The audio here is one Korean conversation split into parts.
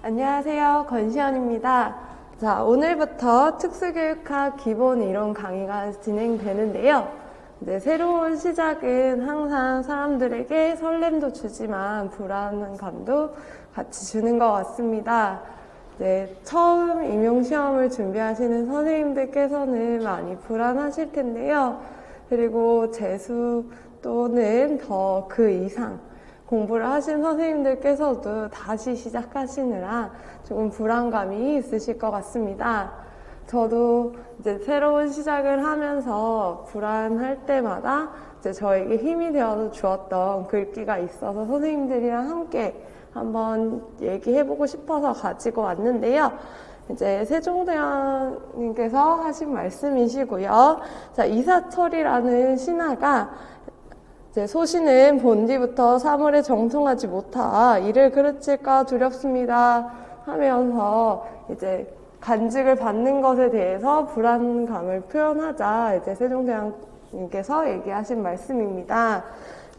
안녕하세요. 권시연입니다. 자, 오늘부터 특수교육학 기본 이론 강의가 진행되는데요. 이제 새로운 시작은 항상 사람들에게 설렘도 주지만 불안한 감도 같이 주는 것 같습니다. 이제 처음 임용시험을 준비하시는 선생님들께서는 많이 불안하실 텐데요. 그리고 재수 또는 더 그 이상 공부를 하신 선생님들께서도 다시 시작하시느라 조금 불안감이 있으실 것 같습니다. 저도 이제 새로운 시작을 하면서 불안할 때마다 이제 저에게 힘이 되어 주었던 글귀가 있어서 선생님들이랑 함께 한번 얘기해보고 싶어서 가지고 왔는데요. 이제 세종대왕님께서 하신 말씀이시고요. 자, 이사철이라는 신하가 이제 소신은 본디부터 사물에 정통하지 못하 이를 그르칠까 두렵습니다 하면서 이제 간직을 받는 것에 대해서 불안감을 표현하자 이제 세종대왕님께서 얘기하신 말씀입니다.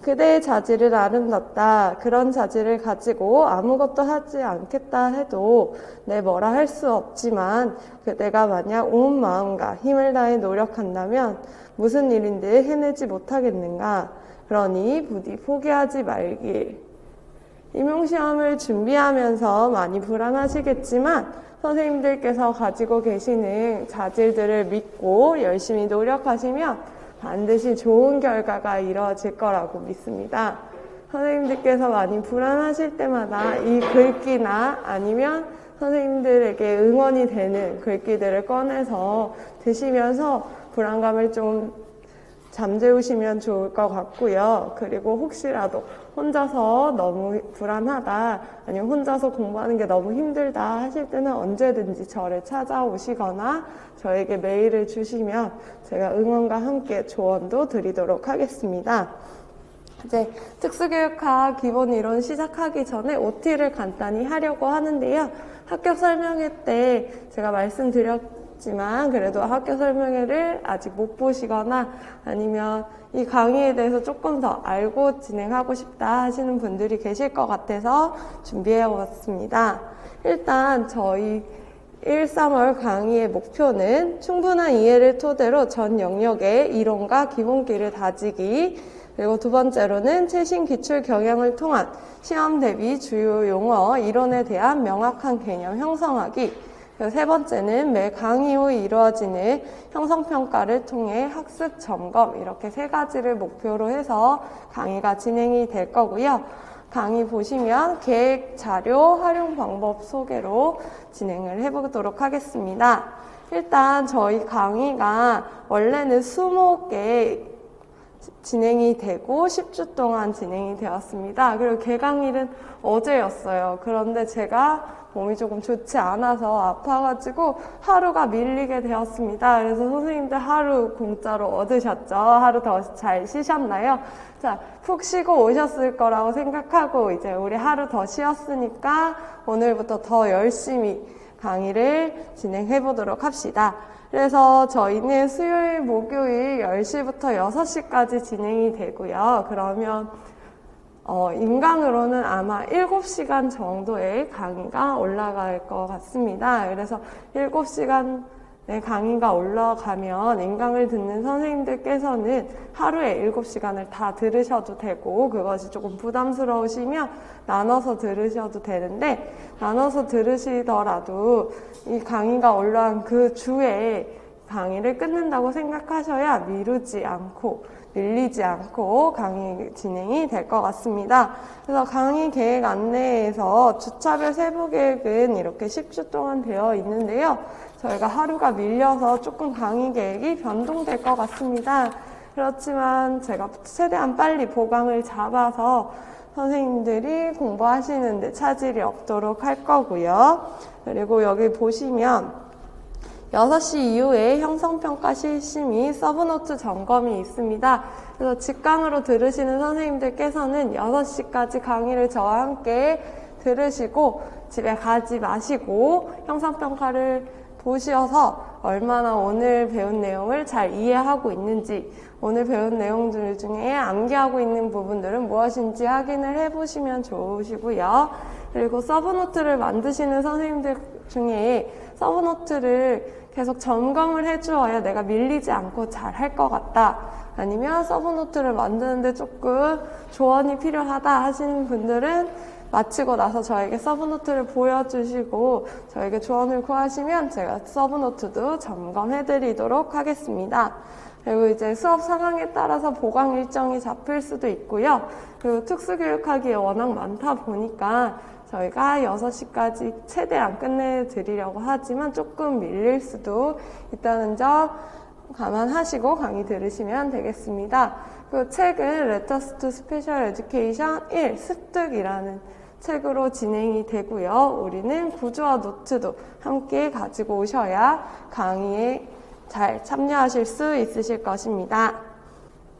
그대의 자질을 아름답다. 그런 자질을 가지고 아무것도 하지 않겠다 해도 내 뭐라 할 수 없지만 그대가 만약 온 마음과 힘을 다해 노력한다면 무슨 일인데 해내지 못하겠는가. 그러니 부디 포기하지 말길. 임용시험을 준비하면서 많이 불안하시겠지만 선생님들께서 가지고 계시는 자질들을 믿고 열심히 노력하시면 반드시 좋은 결과가 이루어질 거라고 믿습니다. 선생님들께서 많이 불안하실 때마다 이 글귀나 아니면 선생님들에게 응원이 되는 글귀들을 꺼내서 드시면서 불안감을 좀 잠재우시면 좋을 것 같고요. 그리고 혹시라도 혼자서 너무 불안하다, 아니면 혼자서 공부하는 게 너무 힘들다 하실 때는 언제든지 저를 찾아오시거나 저에게 메일을 주시면 제가 응원과 함께 조언도 드리도록 하겠습니다. 이제 특수교육학 기본 이론 시작하기 전에 OT를 간단히 하려고 하는데요. 합격 설명회 때 제가 말씀드렸지만 그래도 학교 설명회를 아직 못 보시거나 아니면 이 강의에 대해서 조금 더 알고 진행하고 싶다 하시는 분들이 계실 것 같아서 준비해 왔습니다. 일단 저희 1, 3월 강의의 목표는 충분한 이해를 토대로 전 영역의 이론과 기본기를 다지기, 그리고 두 번째로는 최신 기출 경향을 통한 시험 대비 주요 용어, 이론에 대한 명확한 개념 형성하기, 그리고 세 번째는 매 강의 후 이루어지는 형성평가를 통해 학습 점검, 이렇게 세 가지를 목표로 해서 강의가 진행이 될 거고요. 강의 보시면 계획 자료 활용 방법 소개로 진행을 해보도록 하겠습니다. 일단 저희 강의가 원래는 20개 진행이 되고 10주 동안 진행이 되었습니다. 그리고 개강일은 어제였어요. 그런데 제가 몸이 조금 좋지 않아서 아파가지고 하루가 밀리게 되었습니다. 그래서 선생님들 하루 공짜로 얻으셨죠? 하루 더 잘 쉬셨나요? 자, 푹 쉬고 오셨을 거라고 생각하고 이제 우리 하루 더 쉬었으니까 오늘부터 더 열심히 강의를 진행해 보도록 합시다. 그래서 저희는 수요일, 목요일 10시부터 6시까지 진행이 되고요. 그러면 인강으로는 아마 7시간 정도의 강의가 올라갈 것 같습니다. 그래서 7시간의 강의가 올라가면 인강을 듣는 선생님들께서는 하루에 7시간을 다 들으셔도 되고, 그것이 조금 부담스러우시면 나눠서 들으셔도 되는데, 나눠서 들으시더라도 이 강의가 올라온 그 주에 강의를 끊는다고 생각하셔야 미루지 않고 밀리지 않고 강의 진행이 될 것 같습니다. 그래서 강의 계획 안내에서 주차별 세부 계획은 이렇게 10주 동안 되어 있는데요. 저희가 하루가 밀려서 조금 강의 계획이 변동될 것 같습니다. 그렇지만 제가 최대한 빨리 보강을 잡아서 선생님들이 공부하시는데 차질이 없도록 할 거고요. 그리고 여기 보시면 6시 이후에 형성평가 실시 및 서브노트 점검이 있습니다. 그래서 직강으로 들으시는 선생님들께서는 6시까지 강의를 저와 함께 들으시고 집에 가지 마시고 형성평가를 보셔서 얼마나 오늘 배운 내용을 잘 이해하고 있는지, 오늘 배운 내용들 중에 암기하고 있는 부분들은 무엇인지 확인을 해보시면 좋으시고요. 그리고 서브노트를 만드시는 선생님들 중에 서브노트를 계속 점검을 해주어야 내가 밀리지 않고 잘 할 것 같다. 아니면 서브노트를 만드는데 조금 조언이 필요하다 하시는 분들은 마치고 나서 저에게 서브노트를 보여주시고 저에게 조언을 구하시면 제가 서브노트도 점검해드리도록 하겠습니다. 그리고 이제 수업 상황에 따라서 보강 일정이 잡힐 수도 있고요. 그리고 특수교육학이 워낙 많다 보니까 저희가 6시까지 최대한 끝내드리려고 하지만 조금 밀릴 수도 있다는 점 감안하시고 강의 들으시면 되겠습니다. 그 책은 Letters to Special Education 1 습득이라는 책으로 진행이 되고요. 우리는 구조와 노트도 함께 가지고 오셔야 강의에 잘 참여하실 수 있으실 것입니다.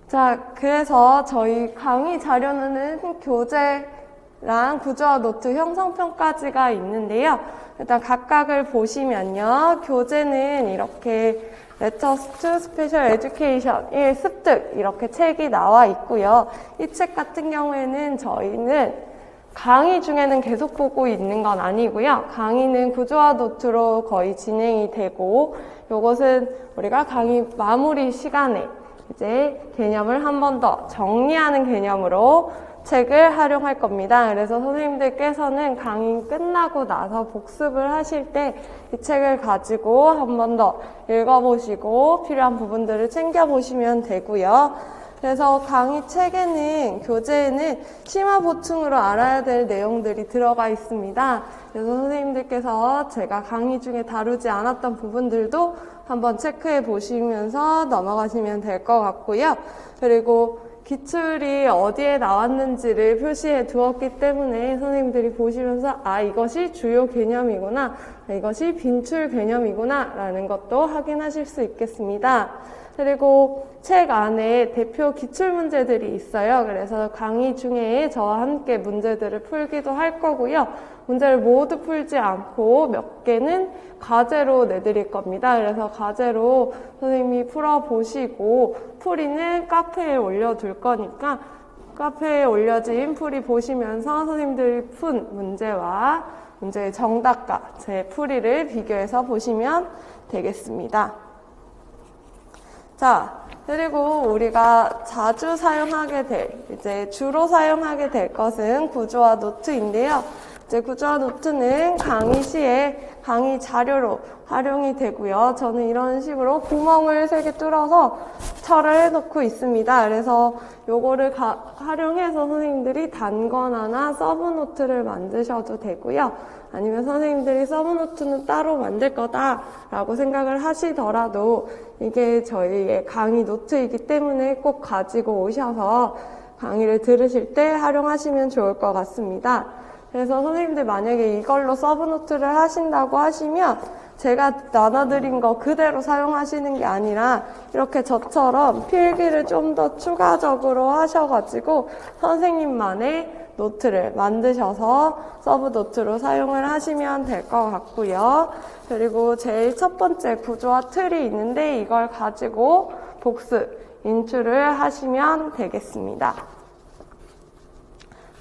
자, 그래서 저희 강의 자료는 교재랑 구조와 노트 형성편까지가 있는데요. 일단 각각을 보시면요. 교재는 이렇게 Letters to Special Education 1 습득 이렇게 책이 나와 있고요. 이 책 같은 경우에는 저희는 강의 중에는 계속 보고 있는 건 아니고요. 강의는 구조와 노트로 거의 진행이 되고 이것은 우리가 강의 마무리 시간에 이제 개념을 한 번 더 정리하는 개념으로 책을 활용할 겁니다. 그래서 선생님들께서는 강의 끝나고 나서 복습을 하실 때 이 책을 가지고 한 번 더 읽어보시고 필요한 부분들을 챙겨보시면 되고요. 그래서 강의 책에는, 교재에는 심화 보충으로 알아야 될 내용들이 들어가 있습니다. 그래서 선생님들께서 제가 강의 중에 다루지 않았던 부분들도 한번 체크해 보시면서 넘어가시면 될 것 같고요. 그리고 기출이 어디에 나왔는지를 표시해 두었기 때문에 선생님들이 보시면서 이것이 주요 개념이구나, 이것이 빈출 개념이구나 라는 것도 확인하실 수 있겠습니다. 그리고 책 안에 대표 기출 문제들이 있어요. 그래서 강의 중에 저와 함께 문제들을 풀기도 할 거고요. 문제를 모두 풀지 않고 몇 개는 과제로 내드릴 겁니다. 그래서 과제로 선생님이 풀어보시고 풀이는 카페에 올려둘 거니까 카페에 올려진 풀이 보시면서 선생님들이 푼 문제와 문제의 정답과 제 풀이를 비교해서 보시면 되겠습니다. 자, 그리고 우리가 자주 사용하게 될, 이제 주로 사용하게 될 것은 구조와 노트인데요. 이제 구조와 노트는 강의 시에 강의 자료로 활용이 되고요. 저는 이런 식으로 구멍을 3개 뚫어서 철을 해놓고 있습니다. 그래서 요거를 활용해서 선생님들이 단권화나 서브노트를 만드셔도 되고요. 아니면 선생님들이 서브노트는 따로 만들 거다라고 생각을 하시더라도 이게 저희의 강의 노트이기 때문에 꼭 가지고 오셔서 강의를 들으실 때 활용하시면 좋을 것 같습니다. 그래서 선생님들 만약에 이걸로 서브노트를 하신다고 하시면 제가 나눠드린 거 그대로 사용하시는 게 아니라 이렇게 저처럼 필기를 좀 더 추가적으로 하셔가지고 선생님만의 노트를 만드셔서 서브노트로 사용을 하시면 될 것 같고요. 그리고 제일 첫 번째 구조와 틀이 있는데 이걸 가지고 복습, 인출을 하시면 되겠습니다.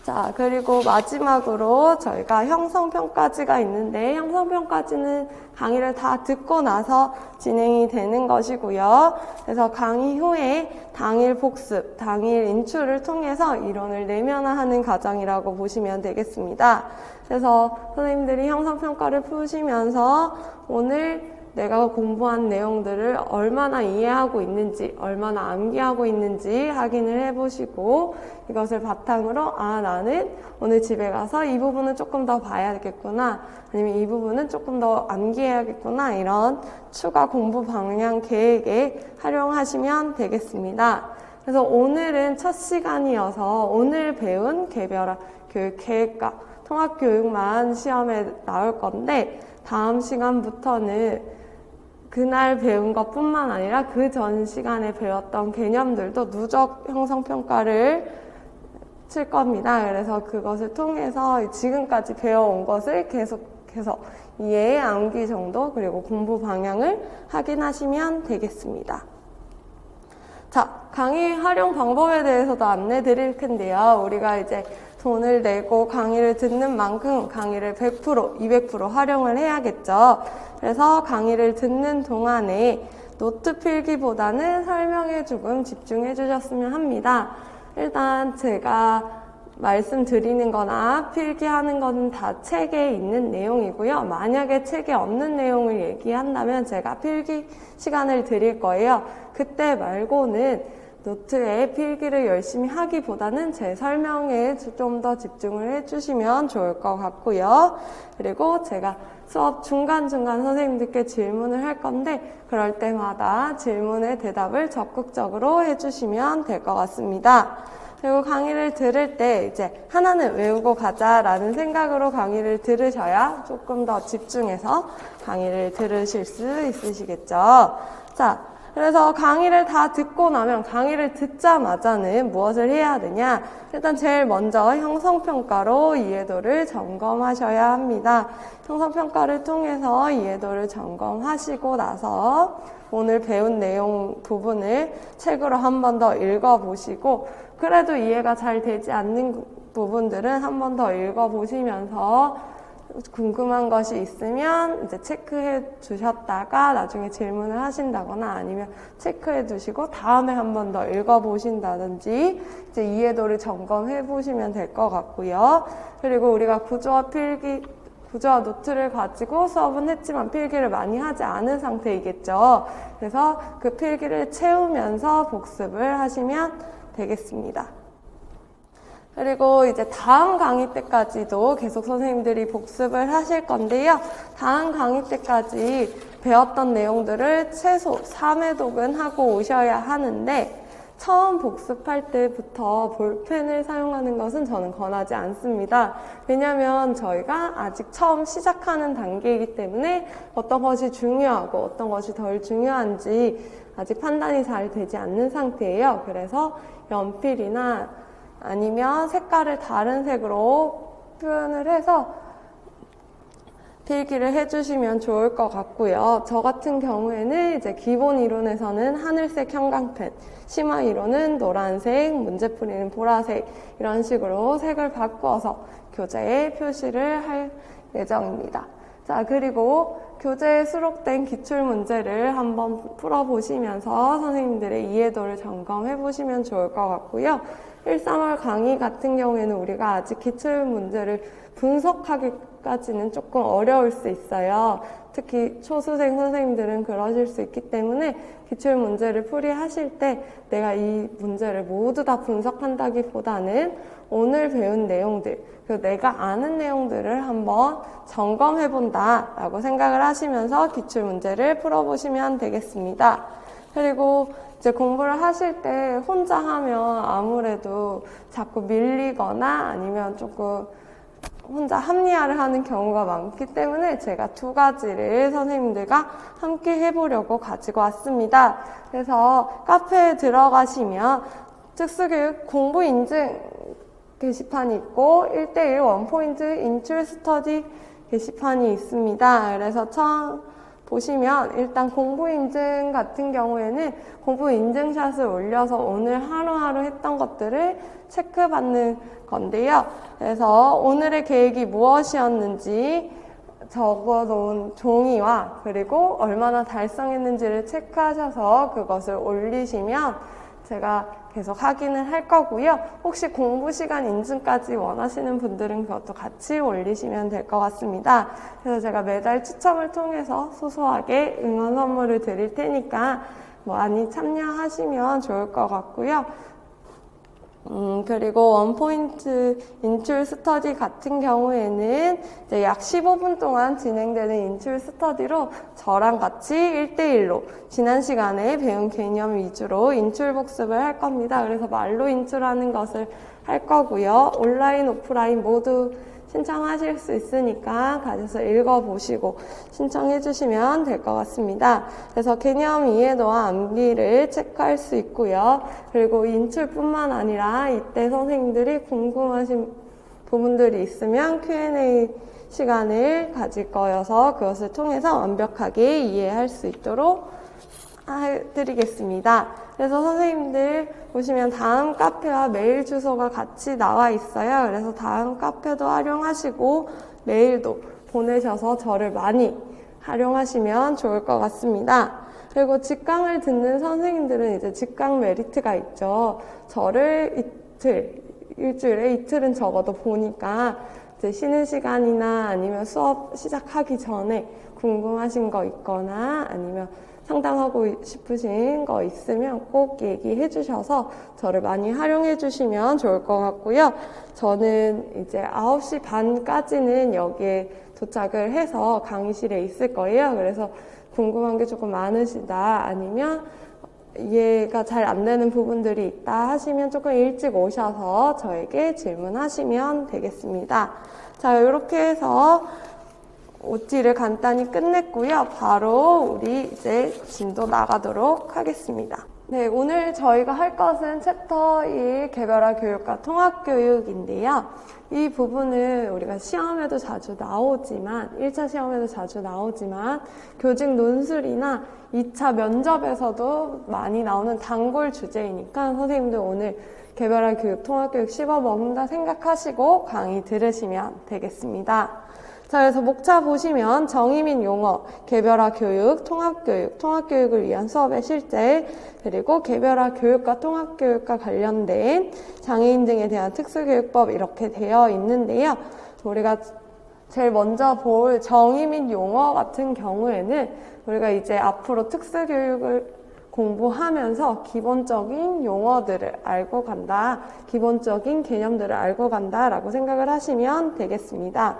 자, 그리고 마지막으로 저희가 형성편까지가 있는데 형성편까지는 강의를 다 듣고 나서 진행이 되는 것이고요. 그래서 강의 후에 당일 복습, 당일 인출을 통해서 이론을 내면화하는 과정이라고 보시면 되겠습니다. 그래서 선생님들이 형성평가를 푸시면서 오늘 내가 공부한 내용들을 얼마나 이해하고 있는지, 얼마나 암기하고 있는지 확인을 해보시고 이것을 바탕으로 나는 오늘 집에 가서 이 부분은 조금 더 봐야겠구나, 아니면 이 부분은 조금 더 암기해야겠구나, 이런 추가 공부 방향 계획에 활용하시면 되겠습니다. 그래서 오늘은 첫 시간이어서 오늘 배운 개별화 교육 계획과 통합교육만 시험에 나올 건데 다음 시간부터는 그날 배운 것뿐만 아니라 그 전 시간에 배웠던 개념들도 누적 형성평가를 칠 겁니다. 그래서 그것을 통해서 지금까지 배워온 것을 계속해서 이해, 암기 정도, 그리고 공부 방향을 확인하시면 되겠습니다. 자, 강의 활용 방법에 대해서도 안내 드릴 텐데요. 우리가 이제 돈을 내고 강의를 듣는 만큼 강의를 100%, 200% 활용을 해야겠죠. 그래서 강의를 듣는 동안에 노트 필기보다는 설명에 조금 집중해 주셨으면 합니다. 일단 제가 말씀드리는 거나 필기하는 거는 다 책에 있는 내용이고요. 만약에 책에 없는 내용을 얘기한다면 제가 필기 시간을 드릴 거예요. 그때 말고는 노트에 필기를 열심히 하기보다는 제 설명에 좀 더 집중을 해주시면 좋을 것 같고요. 그리고 제가 수업 중간중간 선생님들께 질문을 할 건데 그럴 때마다 질문에 대답을 적극적으로 해주시면 될 것 같습니다. 그리고 강의를 들을 때 이제 하나는 외우고 가자라는 생각으로 강의를 들으셔야 조금 더 집중해서 강의를 들으실 수 있으시겠죠. 자, 그래서 강의를 다 듣고 나면 강의를 듣자마자는 무엇을 해야 되냐? 일단 제일 먼저 형성평가로 이해도를 점검하셔야 합니다. 형성평가를 통해서 이해도를 점검하시고 나서 오늘 배운 내용 부분을 책으로 한 번 더 읽어보시고 그래도 이해가 잘 되지 않는 부분들은 한 번 더 읽어보시면서 궁금한 것이 있으면 이제 체크해 주셨다가 나중에 질문을 하신다거나 아니면 체크해 두시고 다음에 한 번 더 읽어보신다든지 이제 이해도를 점검해 보시면 될 것 같고요. 그리고 우리가 구조와 노트를 가지고 수업은 했지만 필기를 많이 하지 않은 상태이겠죠. 그래서 그 필기를 채우면서 복습을 하시면 되겠습니다. 그리고 이제 다음 강의 때까지도 계속 선생님들이 복습을 하실 건데요. 다음 강의 때까지 배웠던 내용들을 최소 3회독은 하고 오셔야 하는데 처음 복습할 때부터 볼펜을 사용하는 것은 저는 권하지 않습니다. 왜냐하면 저희가 아직 처음 시작하는 단계이기 때문에 어떤 것이 중요하고 어떤 것이 덜 중요한지 아직 판단이 잘 되지 않는 상태예요. 그래서 연필이나 아니면 색깔을 다른 색으로 표현을 해서 필기를 해주시면 좋을 것 같고요. 저 같은 경우에는 이제 기본 이론에서는 하늘색 형광펜, 심화 이론은 노란색, 문제풀이는 보라색 이런 식으로 색을 바꿔서 교재에 표시를 할 예정입니다. 자, 그리고 교재에 수록된 기출문제를 한번 풀어보시면서 선생님들의 이해도를 점검해 보시면 좋을 것 같고요. 1, 3월 강의 같은 경우에는 우리가 아직 기출문제를 분석하기까지는 조금 어려울 수 있어요. 특히 초수생 선생님들은 그러실 수 있기 때문에 기출문제를 풀이하실 때 내가 이 문제를 모두 다 분석한다기보다는 오늘 배운 내용들, 그리고 내가 아는 내용들을 한번 점검해본다 라고 생각을 하시면서 기출문제를 풀어보시면 되겠습니다. 그리고 이제 공부를 하실 때 혼자 하면 아무래도 자꾸 밀리거나 아니면 조금 혼자 합리화를 하는 경우가 많기 때문에 제가 두 가지를 선생님들과 함께 해보려고 가지고 왔습니다. 그래서 카페에 들어가시면 특수교육 공부 인증 게시판이 있고 1:1 원포인트 인출 스터디 게시판이 있습니다. 그래서 처음 보시면 일단 공부 인증 같은 경우에는 공부 인증샷을 올려서 오늘 하루하루 했던 것들을 체크받는 건데요. 그래서 오늘의 계획이 무엇이었는지 적어놓은 종이와 그리고 얼마나 달성했는지를 체크하셔서 그것을 올리시면 제가 계속 확인을 할 거고요. 혹시 공부 시간 인증까지 원하시는 분들은 그것도 같이 올리시면 될 것 같습니다. 그래서 제가 매달 추첨을 통해서 소소하게 응원 선물을 드릴 테니까 많이 참여하시면 좋을 것 같고요. 그리고 원포인트 인출 스터디 같은 경우에는 이제 약 15분 동안 진행되는 인출 스터디로 저랑 같이 1:1로 지난 시간에 배운 개념 위주로 인출 복습을 할 겁니다. 그래서 말로 인출하는 것을 할 거고요. 온라인, 오프라인 모두 신청하실 수 있으니까 가셔서 읽어보시고 신청해 주시면 될 것 같습니다. 그래서 개념 이해도와 암기를 체크할 수 있고요. 그리고 인출뿐만 아니라 이때 선생님들이 궁금하신 부분들이 있으면 Q&A 시간을 가질 거여서 그것을 통해서 완벽하게 이해할 수 있도록 해드리겠습니다. 그래서 선생님들 보시면 다음 카페와 메일 주소가 같이 나와 있어요. 그래서 다음 카페도 활용하시고 메일도 보내셔서 저를 많이 활용하시면 좋을 것 같습니다. 그리고 직강을 듣는 선생님들은 이제 직강 메리트가 있죠. 저를 일주일에 이틀은 적어도 보니까 이제 쉬는 시간이나 아니면 수업 시작하기 전에 궁금하신 거 있거나 아니면 상담하고 싶으신 거 있으면 꼭 얘기해 주셔서 저를 많이 활용해 주시면 좋을 것 같고요. 저는 이제 9시 반까지는 여기에 도착을 해서 강의실에 있을 거예요. 그래서 궁금한 게 조금 많으시다 아니면 이해가 잘 안 되는 부분들이 있다 하시면 조금 일찍 오셔서 저에게 질문하시면 되겠습니다. 자, 이렇게 해서 OT를 간단히 끝냈고요. 바로 우리 이제 진도 나가도록 하겠습니다. 네, 오늘 저희가 할 것은 챕터 1 개별화 교육과 통합교육인데요. 이 부분은 우리가 시험에도 자주 나오지만 1차 시험에도 자주 나오지만 교직 논술이나 2차 면접에서도 많이 나오는 단골 주제이니까 선생님들 오늘 개별화 교육, 통합교육 씹어먹는다 생각하시고 강의 들으시면 되겠습니다. 자, 그래서 목차 보시면 정의 및 용어, 개별화 교육, 통합교육, 통합교육을 위한 수업의 실제, 그리고 개별화 교육과 통합교육과 관련된 장애인 등에 대한 특수교육법 이렇게 되어 있는데요. 우리가 제일 먼저 볼 정의 및 용어 같은 경우에는 우리가 이제 앞으로 특수교육을 공부하면서 기본적인 용어들을 알고 간다, 기본적인 개념들을 알고 간다라고 생각을 하시면 되겠습니다.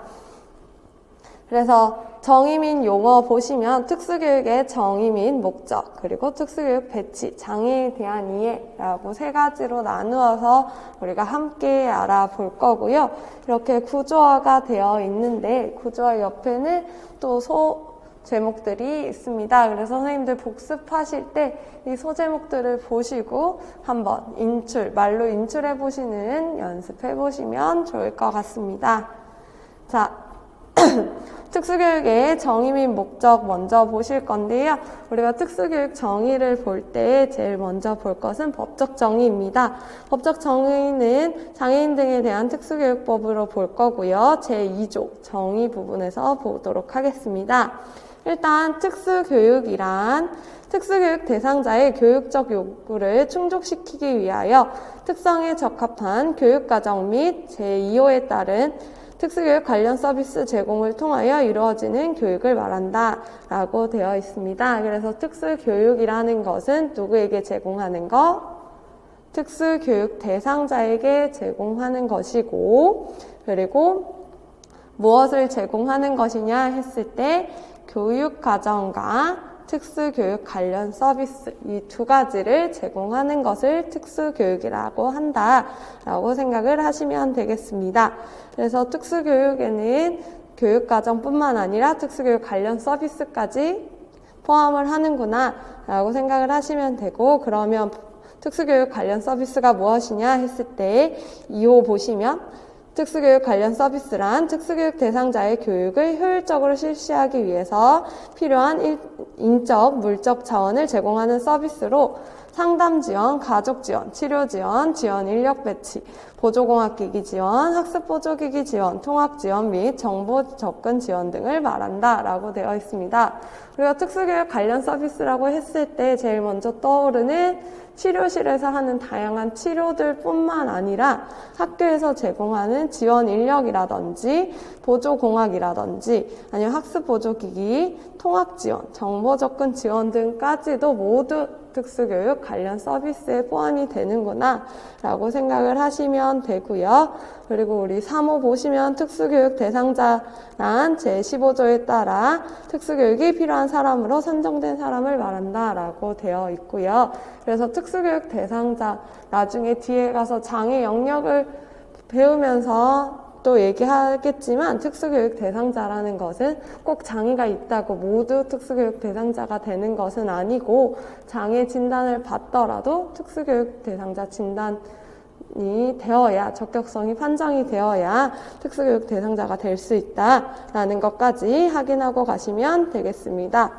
그래서 정의 및 용어 보시면 특수교육의 정의 및 목적, 그리고 특수교육 배치, 장애에 대한 이해라고 세 가지로 나누어서 우리가 함께 알아볼 거고요. 이렇게 구조화가 되어 있는데 구조화 옆에는 또 제목들이 있습니다. 그래서 선생님들 복습하실 때 이 소제목들을 보시고 한번 말로 인출해 보시는 연습해 보시면 좋을 것 같습니다. 자, 특수교육의 정의 및 목적 먼저 보실 건데요. 우리가 특수교육 정의를 볼 때 제일 먼저 볼 것은 법적 정의입니다. 법적 정의는 장애인 등에 대한 특수교육법으로 볼 거고요. 제2조 정의 부분에서 보도록 하겠습니다. 일단 특수교육이란 특수교육 대상자의 교육적 요구를 충족시키기 위하여 특성에 적합한 교육과정 및 제2호에 따른 특수교육 관련 서비스 제공을 통하여 이루어지는 교육을 말한다 라고 되어 있습니다. 그래서 특수교육이라는 것은 누구에게 제공하는 것? 특수교육 대상자에게 제공하는 것이고, 그리고 무엇을 제공하는 것이냐 했을 때 교육과정과 특수교육 관련 서비스 이 두 가지를 제공하는 것을 특수교육이라고 한다라고 생각을 하시면 되겠습니다. 그래서 특수교육에는 교육과정뿐만 아니라 특수교육 관련 서비스까지 포함을 하는구나 라고 생각을 하시면 되고, 그러면 특수교육 관련 서비스가 무엇이냐 했을 때 2호 보시면 특수교육 관련 서비스란 특수교육 대상자의 교육을 효율적으로 실시하기 위해서 필요한 인적, 물적 자원을 제공하는 서비스로 상담 지원, 가족 지원, 치료 지원, 지원 인력 배치, 보조공학기기 지원, 학습 보조기기 지원, 통학 지원 및 정보 접근 지원 등을 말한다라고 되어 있습니다. 우리가 특수교육 관련 서비스라고 했을 때 제일 먼저 떠오르는 치료실에서 하는 다양한 치료들 뿐만 아니라 학교에서 제공하는 지원 인력이라든지 보조공학이라든지 아니면 학습 보조기기, 통학 지원, 정보 접근 지원 등까지도 모두 특수교육 관련 서비스에 포함이 되는구나 라고 생각을 하시면 되고요. 그리고 우리 3호 보시면 특수교육 대상자란 제15조에 따라 특수교육이 필요한 사람으로 선정된 사람을 말한다 라고 되어 있고요. 그래서 특수교육 대상자 나중에 뒤에 가서 장애 영역을 배우면서 또 얘기하겠지만 특수교육 대상자라는 것은 꼭 장애가 있다고 모두 특수교육 대상자가 되는 것은 아니고 장애 진단을 받더라도 특수교육 대상자 진단이 되어야 적격성이 판정이 되어야 특수교육 대상자가 될 수 있다라는 것까지 확인하고 가시면 되겠습니다.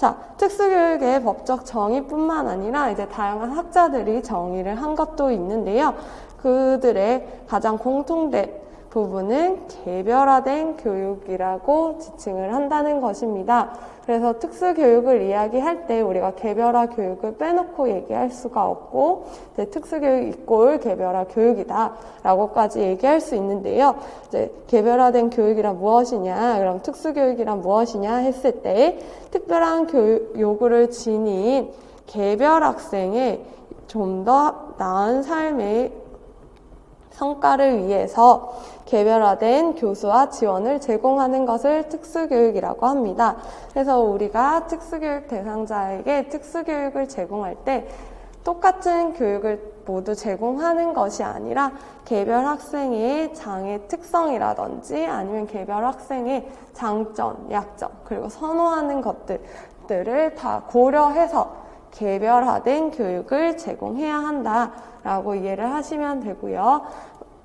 자, 특수교육의 법적 정의뿐만 아니라 이제 다양한 학자들이 정의를 한 것도 있는데요. 그들의 가장 공통된 부분은 개별화된 교육이라고 지칭을 한다는 것입니다. 그래서 특수교육을 이야기할 때 우리가 개별화 교육을 빼놓고 얘기할 수가 없고 이제 특수교육 이꼴 개별화 교육이다 라고까지 얘기할 수 있는데요. 이제 개별화된 교육이란 무엇이냐, 그럼 특수교육이란 무엇이냐 했을 때 특별한 교육 요구를 지닌 개별 학생의 좀 더 나은 삶의 성과를 위해서 개별화된 교수와 지원을 제공하는 것을 특수교육이라고 합니다. 그래서 우리가 특수교육 대상자에게 특수교육을 제공할 때 똑같은 교육을 모두 제공하는 것이 아니라 개별 학생의 장애 특성이라든지 아니면 개별 학생의 장점, 약점, 그리고 선호하는 것들을 다 고려해서 개별화된 교육을 제공해야 한다라고 이해를 하시면 되고요.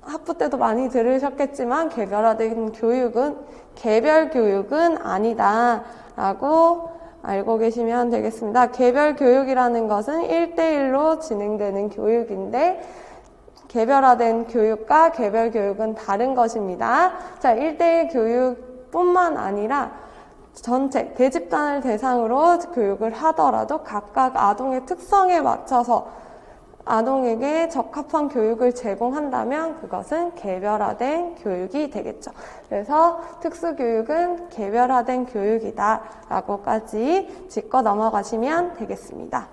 학부 때도 많이 들으셨겠지만 개별화된 교육은 개별 교육은 아니다라고 알고 계시면 되겠습니다. 개별 교육이라는 것은 1대1로 진행되는 교육인데 개별화된 교육과 개별 교육은 다른 것입니다. 자, 1대1 교육뿐만 아니라 전체 대집단을 대상으로 교육을 하더라도 각각 아동의 특성에 맞춰서 아동에게 적합한 교육을 제공한다면 그것은 개별화된 교육이 되겠죠. 그래서 특수교육은 개별화된 교육이다 라고까지 짚고 넘어가시면 되겠습니다.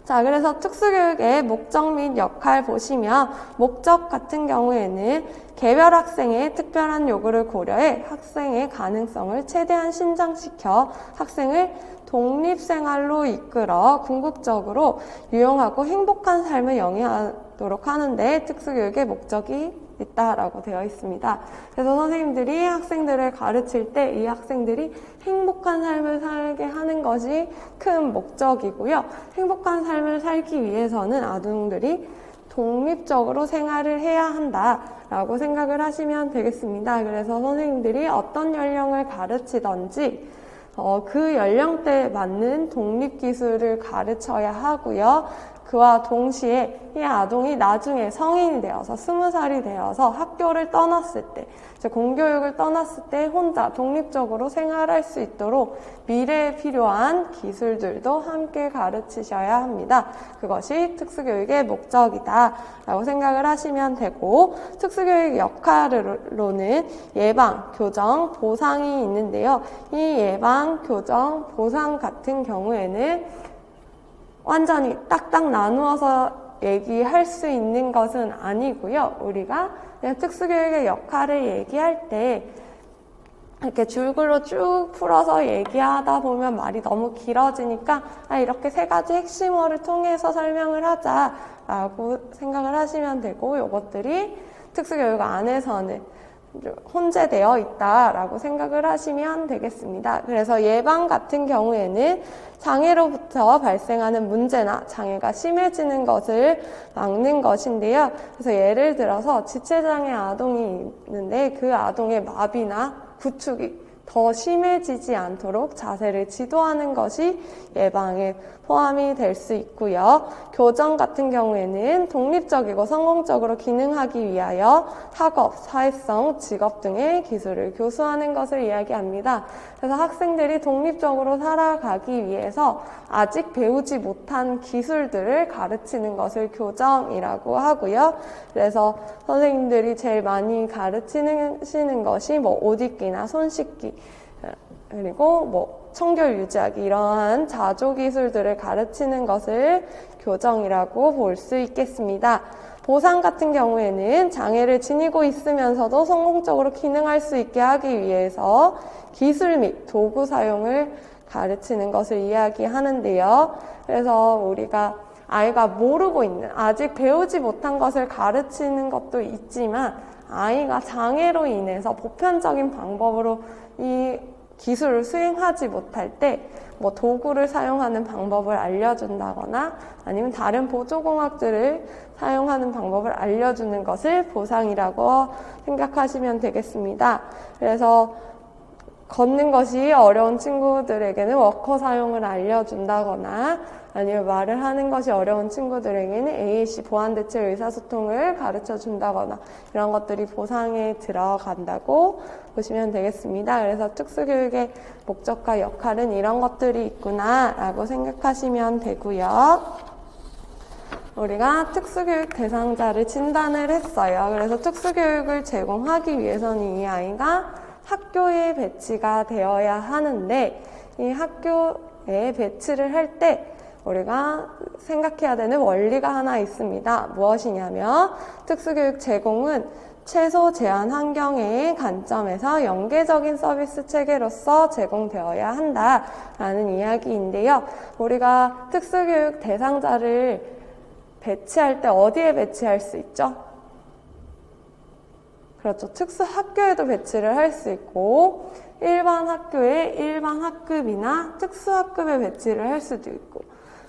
자, 그래서 특수교육의 목적 및 역할 보시면 목적 같은 경우에는 개별 학생의 특별한 요구를 고려해 학생의 가능성을 최대한 신장시켜 학생을 독립생활로 이끌어 궁극적으로 유용하고 행복한 삶을 영위하도록 하는데 특수교육의 목적이 있다라고 되어 있습니다. 그래서 선생님들이 학생들을 가르칠 때 이 학생들이 행복한 삶을 살게 하는 것이 큰 목적이고요. 행복한 삶을 살기 위해서는 아동들이 독립적으로 생활을 해야 한다라고 생각을 하시면 되겠습니다. 그래서 선생님들이 어떤 연령을 가르치든지 그 연령대에 맞는 독립기술을 가르쳐야 하고요. 그와 동시에 이 아동이 나중에 성인이 되어서 20살이 되어서 학교를 떠났을 때, 공교육을 떠났을 때 혼자 독립적으로 생활할 수 있도록 미래에 필요한 기술들도 함께 가르치셔야 합니다. 그것이 특수교육의 목적이다 라고 생각을 하시면 되고, 특수교육 역할로는 예방, 교정, 보상이 있는데요. 이 예방, 교정, 보상 같은 경우에는 완전히 딱딱 나누어서 얘기할 수 있는 것은 아니고요. 우리가 그냥 특수교육의 역할을 얘기할 때 이렇게 줄글로 쭉 풀어서 얘기하다 보면 말이 너무 길어지니까 이렇게 세 가지 핵심어를 통해서 설명을 하자라고 생각을 하시면 되고, 이것들이 특수교육 안에서는 혼재되어 있다라고 생각을 하시면 되겠습니다. 그래서 예방 같은 경우에는 장애로부터 발생하는 문제나 장애가 심해지는 것을 막는 것인데요. 그래서 예를 들어서 지체장애 아동이 있는데 그 아동의 마비나 구축이 더 심해지지 않도록 자세를 지도하는 것이 예방에 포함이 될 수 있고요. 교정 같은 경우에는 독립적이고 성공적으로 기능하기 위하여 학업, 사회성, 직업 등의 기술을 교수하는 것을 이야기합니다. 그래서 학생들이 독립적으로 살아가기 위해서 아직 배우지 못한 기술들을 가르치는 것을 교정이라고 하고요. 그래서 선생님들이 제일 많이 가르치시는 것이 옷 입기나 손 씻기, 그리고 청결 유지하기, 이러한 자조 기술들을 가르치는 것을 교정이라고 볼 수 있겠습니다. 보상 같은 경우에는 장애를 지니고 있으면서도 성공적으로 기능할 수 있게 하기 위해서 기술 및 도구 사용을 가르치는 것을 이야기하는데요. 그래서 우리가 아이가 모르고 있는, 아직 배우지 못한 것을 가르치는 것도 있지만 아이가 장애로 인해서 보편적인 방법으로 이 기술을 수행하지 못할 때 도구를 사용하는 방법을 알려준다거나 아니면 다른 보조공학들을 사용하는 방법을 알려주는 것을 보상이라고 생각하시면 되겠습니다. 그래서 걷는 것이 어려운 친구들에게는 워커 사용을 알려준다거나 아니면 말을 하는 것이 어려운 친구들에게는 AAC 보완대체 의사소통을 가르쳐 준다거나 이런 것들이 보상에 들어간다고 보시면 되겠습니다. 그래서 특수교육의 목적과 역할은 이런 것들이 있구나 라고 생각하시면 되고요. 우리가 특수교육 대상자를 진단을 했어요. 그래서 특수교육을 제공하기 위해서는 이 아이가 학교에 배치가 되어야 하는데 이 학교에 배치를 할 때 우리가 생각해야 되는 원리가 하나 있습니다. 무엇이냐면 특수교육 제공은 최소 제한 환경의 관점에서 연계적인 서비스 체계로서 제공되어야 한다라는 이야기인데요. 우리가 특수교육 대상자를 배치할 때 어디에 배치할 수 있죠? 그렇죠. 특수학교에도 배치를 할 수 있고 일반 학교에 일반 학급이나 특수학급에 배치를 할 수도 있고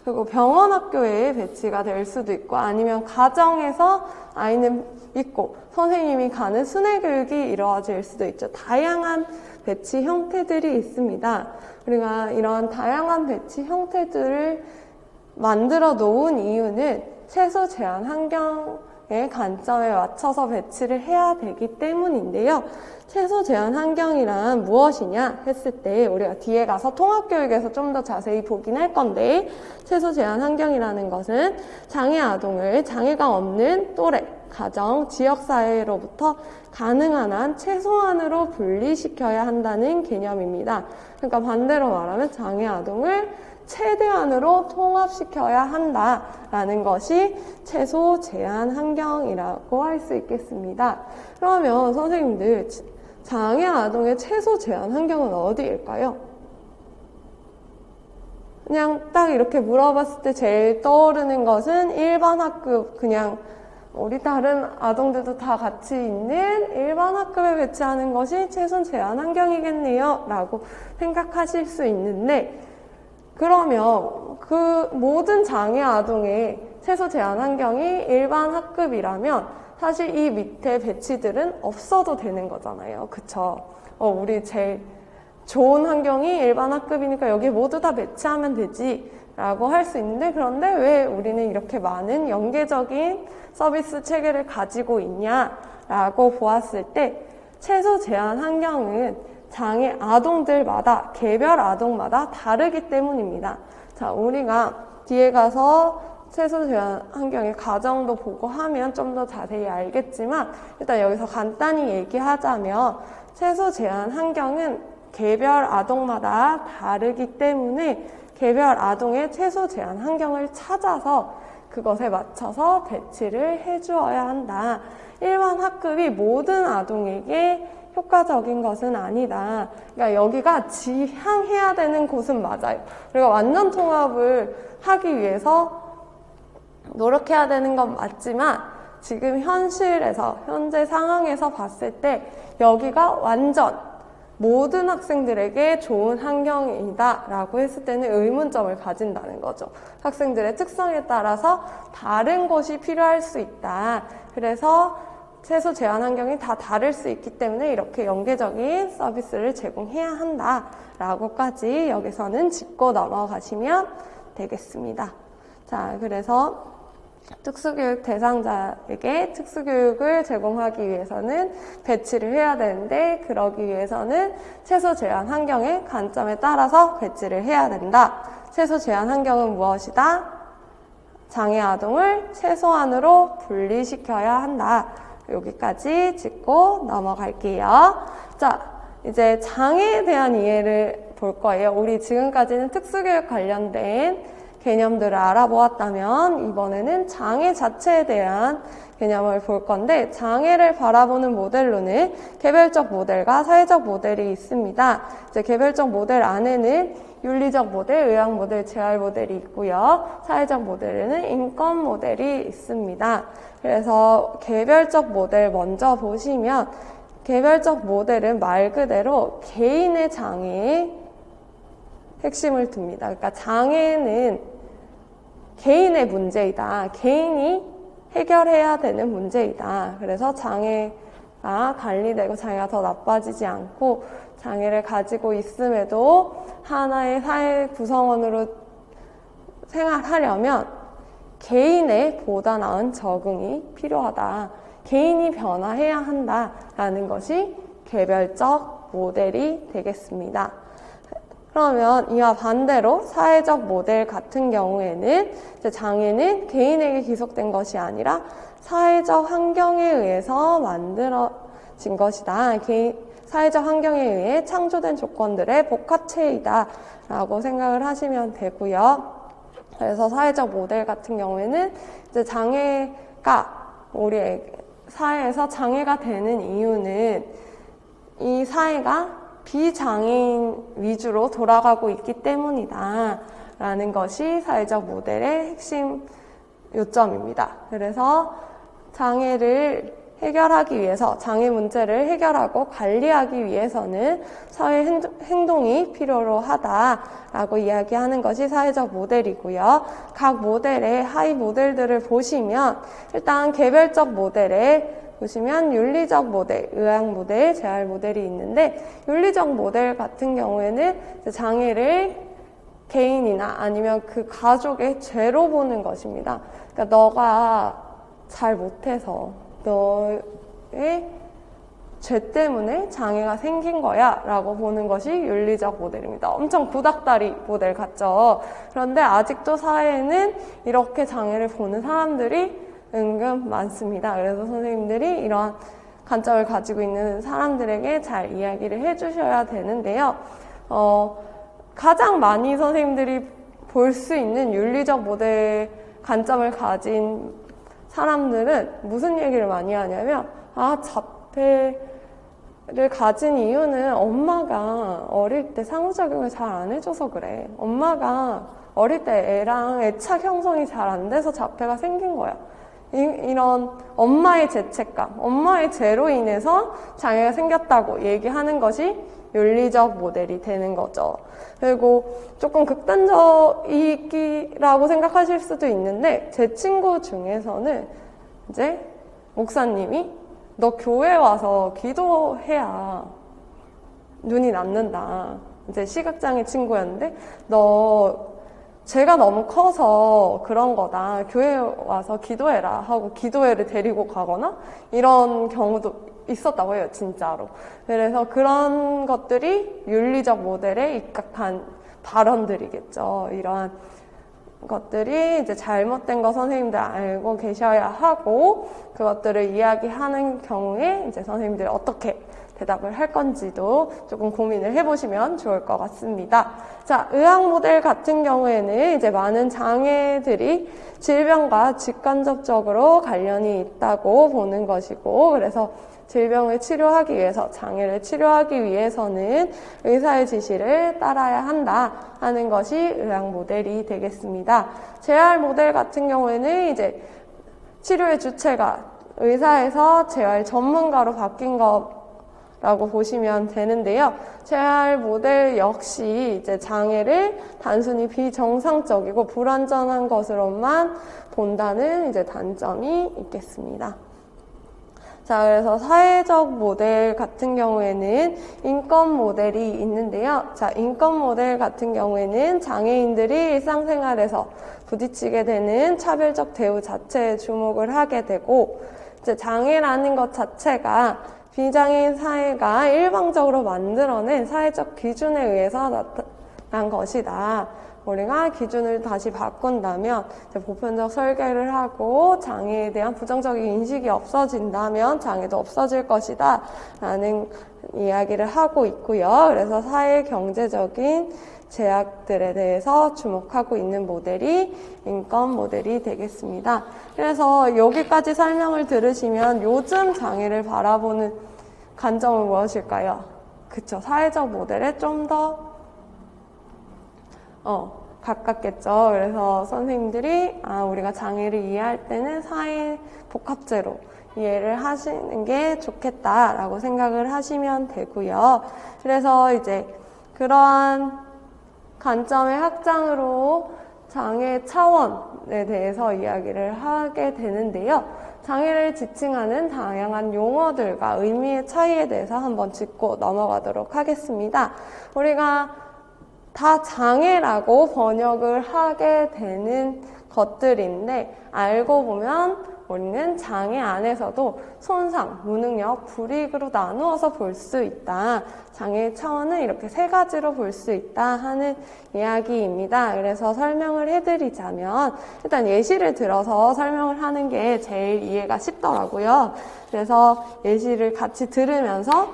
그리고 병원 학교에 배치가 될 수도 있고 아니면 가정에서 아이는 있고 선생님이 가는 순회 교육이 이루어질 수도 있죠. 다양한 배치 형태들이 있습니다. 우리가 이런 다양한 배치 형태들을 만들어 놓은 이유는 최소 제한 환경의 관점에 맞춰서 배치를 해야 되기 때문인데요. 최소 제한 환경이란 무엇이냐 했을 때 우리가 뒤에 가서 통합교육에서 좀 더 자세히 보긴 할 건데 최소 제한 환경이라는 것은 장애 아동을 장애가 없는 또래, 가정, 지역사회로부터 가능한 한 최소한으로 분리시켜야 한다는 개념입니다. 그러니까 반대로 말하면 장애 아동을 최대한으로 통합시켜야 한다라는 것이 최소 제한 환경이라고 할 수 있겠습니다. 그러면 선생님들 장애 아동의 최소 제한 환경은 어디일까요? 그냥 딱 이렇게 물어봤을 때 제일 떠오르는 것은 일반 학급, 그냥 우리 다른 아동들도 다 같이 있는 일반 학급에 배치하는 것이 최소 제한 환경이겠네요 라고 생각하실 수 있는데 그러면 그 모든 장애 아동의 최소 제한 환경이 일반 학급이라면 사실 이 밑에 배치들은 없어도 되는 거잖아요. 그쵸? 우리 제일 좋은 환경이 일반 학급이니까 여기 모두 다 배치하면 되지 라고 할 수 있는데 그런데 왜 우리는 이렇게 많은 연계적인 서비스 체계를 가지고 있냐라고 보았을 때 최소 제한 환경은 장애 아동들마다 개별 아동마다 다르기 때문입니다. 자, 우리가 뒤에 가서 최소 제한 환경의 가정도 보고 하면 좀 더 자세히 알겠지만 일단 여기서 간단히 얘기하자면 최소 제한 환경은 개별 아동마다 다르기 때문에 개별 아동의 최소 제한 환경을 찾아서 그것에 맞춰서 배치를 해주어야 한다. 일반 학급이 모든 아동에게 효과적인 것은 아니다. 그러니까 여기가 지향해야 되는 곳은 맞아요. 우리가 완전 통합을 하기 위해서 노력해야 되는 건 맞지만 지금 현실에서 현재 상황에서 봤을 때 여기가 완전 모든 학생들에게 좋은 환경이다 라고 했을 때는 의문점을 가진다는 거죠. 학생들의 특성에 따라서 다른 것이 필요할 수 있다. 그래서 최소 제한 환경이 다 다를 수 있기 때문에 이렇게 연계적인 서비스를 제공해야 한다 라고까지 여기서는 짚고 넘어가시면 되겠습니다. 자, 그래서 특수교육 대상자에게 특수교육을 제공하기 위해서는 배치를 해야 되는데 그러기 위해서는 최소 제한 환경의 관점에 따라서 배치를 해야 된다. 최소 제한 환경은 무엇이다? 장애 아동을 최소한으로 분리시켜야 한다. 여기까지 짚고 넘어갈게요. 자, 이제 장애에 대한 이해를 볼 거예요. 우리 지금까지는 특수교육 관련된 개념들을 알아보았다면 이번에는 장애 자체에 대한 개념을 볼 건데 장애를 바라보는 모델로는 개별적 모델과 사회적 모델이 있습니다. 이제 개별적 모델 안에는 윤리적 모델, 의학 모델, 재활 모델이 있고요. 사회적 모델에는 인권 모델이 있습니다. 그래서 개별적 모델 먼저 보시면 개별적 모델은 말 그대로 개인의 장애에 핵심을 둡니다. 그러니까 장애는 개인의 문제이다. 개인이 해결해야 되는 문제이다. 그래서 장애를 관리되고 장애가 더 나빠지지 않고 장애를 가지고 있음에도 하나의 사회 구성원으로 생활하려면 개인의 보다 나은 적응이 필요하다. 개인이 변화해야 한다라는 것이 개별적 모델이 되겠습니다. 그러면 이와 반대로 사회적 모델 같은 경우에는 장애는 개인에게 기속된 것이 아니라 사회적 환경에 의해서 만들어진 것이다. 사회적 환경에 의해 창조된 조건들의 복합체이다 라고 생각을 하시면 되고요. 그래서 사회적 모델 같은 경우에는 이제 장애가 우리 사회에서 장애가 되는 이유는 이 사회가 비장애인 위주로 돌아가고 있기 때문이다 라는 것이 사회적 모델의 핵심 요점입니다. 그래서 장애를 해결하기 위해서 장애 문제를 해결하고 관리하기 위해서는 사회 행동이 필요로 하다라고 이야기하는 것이 사회적 모델이고요. 각 모델의 하위 모델들을 보시면 일단 개별적 모델에 보시면 윤리적 모델, 의학 모델, 재활 모델이 있는데 윤리적 모델 같은 경우에는 장애를 개인이나 아니면 그 가족의 죄로 보는 것입니다. 그러니까 너가 잘 못해서 너의 죄 때문에 장애가 생긴 거야 라고 보는 것이 윤리적 모델입니다. 엄청 구닥다리 모델 같죠? 그런데 아직도 사회에는 이렇게 장애를 보는 사람들이 은근 많습니다. 그래서 선생님들이 이러한 관점을 가지고 있는 사람들에게 잘 이야기를 해주셔야 되는데요. 가장 많이 선생님들이 볼 수 있는 윤리적 모델 관점을 가진 사람들은 무슨 얘기를 많이 하냐면 자폐를 가진 이유는 엄마가 어릴 때 상호작용을 잘 안 해줘서 그래. 엄마가 어릴 때 애랑 애착 형성이 잘 안 돼서 자폐가 생긴 거야. 이런 엄마의 죄책감, 엄마의 죄로 인해서 장애가 생겼다고 얘기하는 것이 윤리적 모델이 되는 거죠. 그리고 조금 극단적이라고 생각하실 수도 있는데 제 친구 중에서는 이제 목사님이 너 교회 와서 기도해야 눈이 낫는다. 이제 시각장애 친구였는데 너 죄가 너무 커서 그런 거다. 교회 와서 기도해라 하고 기도회를 데리고 가거나 이런 경우도 있었다고 해요, 진짜로. 그래서 그런 것들이 윤리적 모델에 입각한 발언들이겠죠. 이러한 것들이 이제 잘못된 거 선생님들 알고 계셔야 하고 그것들을 이야기하는 경우에 이제 선생님들이 어떻게 대답을 할 건지도 조금 고민을 해보시면 좋을 것 같습니다. 자, 의학 모델 같은 경우에는 이제 많은 장애들이 질병과 직간접적으로 관련이 있다고 보는 것이고, 그래서 질병을 치료하기 위해서, 장애를 치료하기 위해서는 의사의 지시를 따라야 한다 하는 것이 의학 모델이 되겠습니다. 재활 모델 같은 경우에는 이제 치료의 주체가 의사에서 재활 전문가로 바뀐 라고 보시면 되는데요. 재활 모델 역시 이제 장애를 단순히 비정상적이고 불완전한 것으로만 본다는 이제 단점이 있겠습니다. 자, 그래서 사회적 모델 같은 경우에는 인권 모델이 있는데요. 자, 인권 모델 같은 경우에는 장애인들이 일상생활에서 부딪히게 되는 차별적 대우 자체에 주목을 하게 되고, 이제 장애라는 것 자체가 비장애인 사회가 일방적으로 만들어낸 사회적 기준에 의해서 나타난 것이다. 우리가 기준을 다시 바꾼다면 보편적 설계를 하고 장애에 대한 부정적인 인식이 없어진다면 장애도 없어질 것이다 라는 이야기를 하고 있고요. 그래서 사회 경제적인 제약들에 대해서 주목하고 있는 모델이 인권 모델이 되겠습니다. 그래서 여기까지 설명을 들으시면 요즘 장애를 바라보는 관점은 무엇일까요? 그쵸, 사회적 모델에 좀 더 가깝겠죠. 그래서 선생님들이 우리가 장애를 이해할 때는 사회 복합제로 이해를 하시는 게 좋겠다라고 생각을 하시면 되고요. 그래서 이제 그러한 관점의 확장으로 장애 차원 질환에 대해서 이야기를 하게 되는데요. 장애를 지칭하는 다양한 용어들과 의미의 차이에 대해서 한번 짚고 넘어가도록 하겠습니다. 우리가 다 장애라고 번역을 하게 되는 것들인데 알고 보면 우리는 장애 안에서도 손상, 무능력, 불이익으로 나누어서 볼 수 있다. 장애의 차원은 이렇게 세 가지로 볼 수 있다 하는 이야기입니다. 그래서 설명을 해드리자면 일단 예시를 들어서 설명을 하는 게 제일 이해가 쉽더라고요. 그래서 예시를 같이 들으면서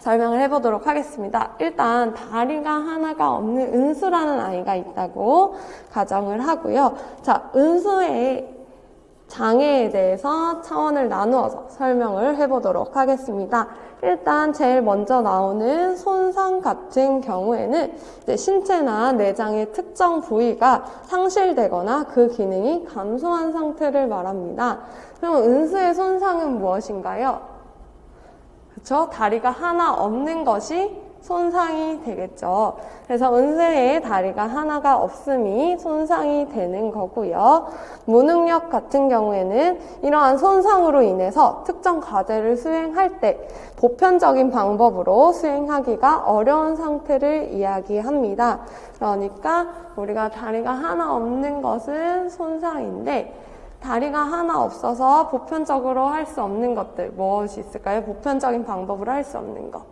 설명을 해보도록 하겠습니다. 일단 다리가 하나가 없는 은수라는 아이가 있다고 가정을 하고요. 자, 은수의 장애에 대해서 차원을 나누어서 설명을 해보도록 하겠습니다. 일단 제일 먼저 나오는 손상 같은 경우에는 이제 신체나 내장의 특정 부위가 상실되거나 그 기능이 감소한 상태를 말합니다. 그럼 은수의 손상은 무엇인가요? 그렇죠? 다리가 하나 없는 것이 손상이 되겠죠. 그래서 은수의 다리가 하나가 없음이 손상이 되는 거고요. 무능력 같은 경우에는 이러한 손상으로 인해서 특정 과제를 수행할 때 보편적인 방법으로 수행하기가 어려운 상태를 이야기합니다. 그러니까 우리가 다리가 하나 없는 것은 손상인데 다리가 하나 없어서 보편적으로 할 수 없는 것들 무엇이 있을까요? 보편적인 방법으로 할 수 없는 것.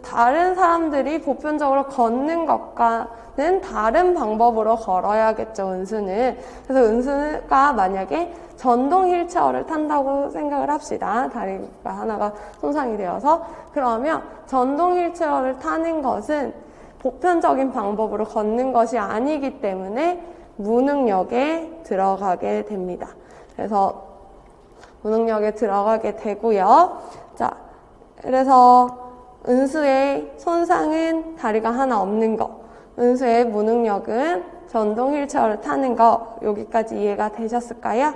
다른 사람들이 보편적으로 걷는 것과는 다른 방법으로 걸어야겠죠, 은수는. 그래서 은수가 만약에 전동 휠체어를 탄다고 생각을 합시다. 다리가 하나가 손상이 되어서. 그러면 전동 휠체어를 타는 것은 보편적인 방법으로 걷는 것이 아니기 때문에 무능력에 들어가게 됩니다. 그래서 무능력에 들어가게 되고요. 자, 그래서 은수의 손상은 다리가 하나 없는 것, 은수의 무능력은 전동 휠체어를 타는 것, 여기까지 이해가 되셨을까요?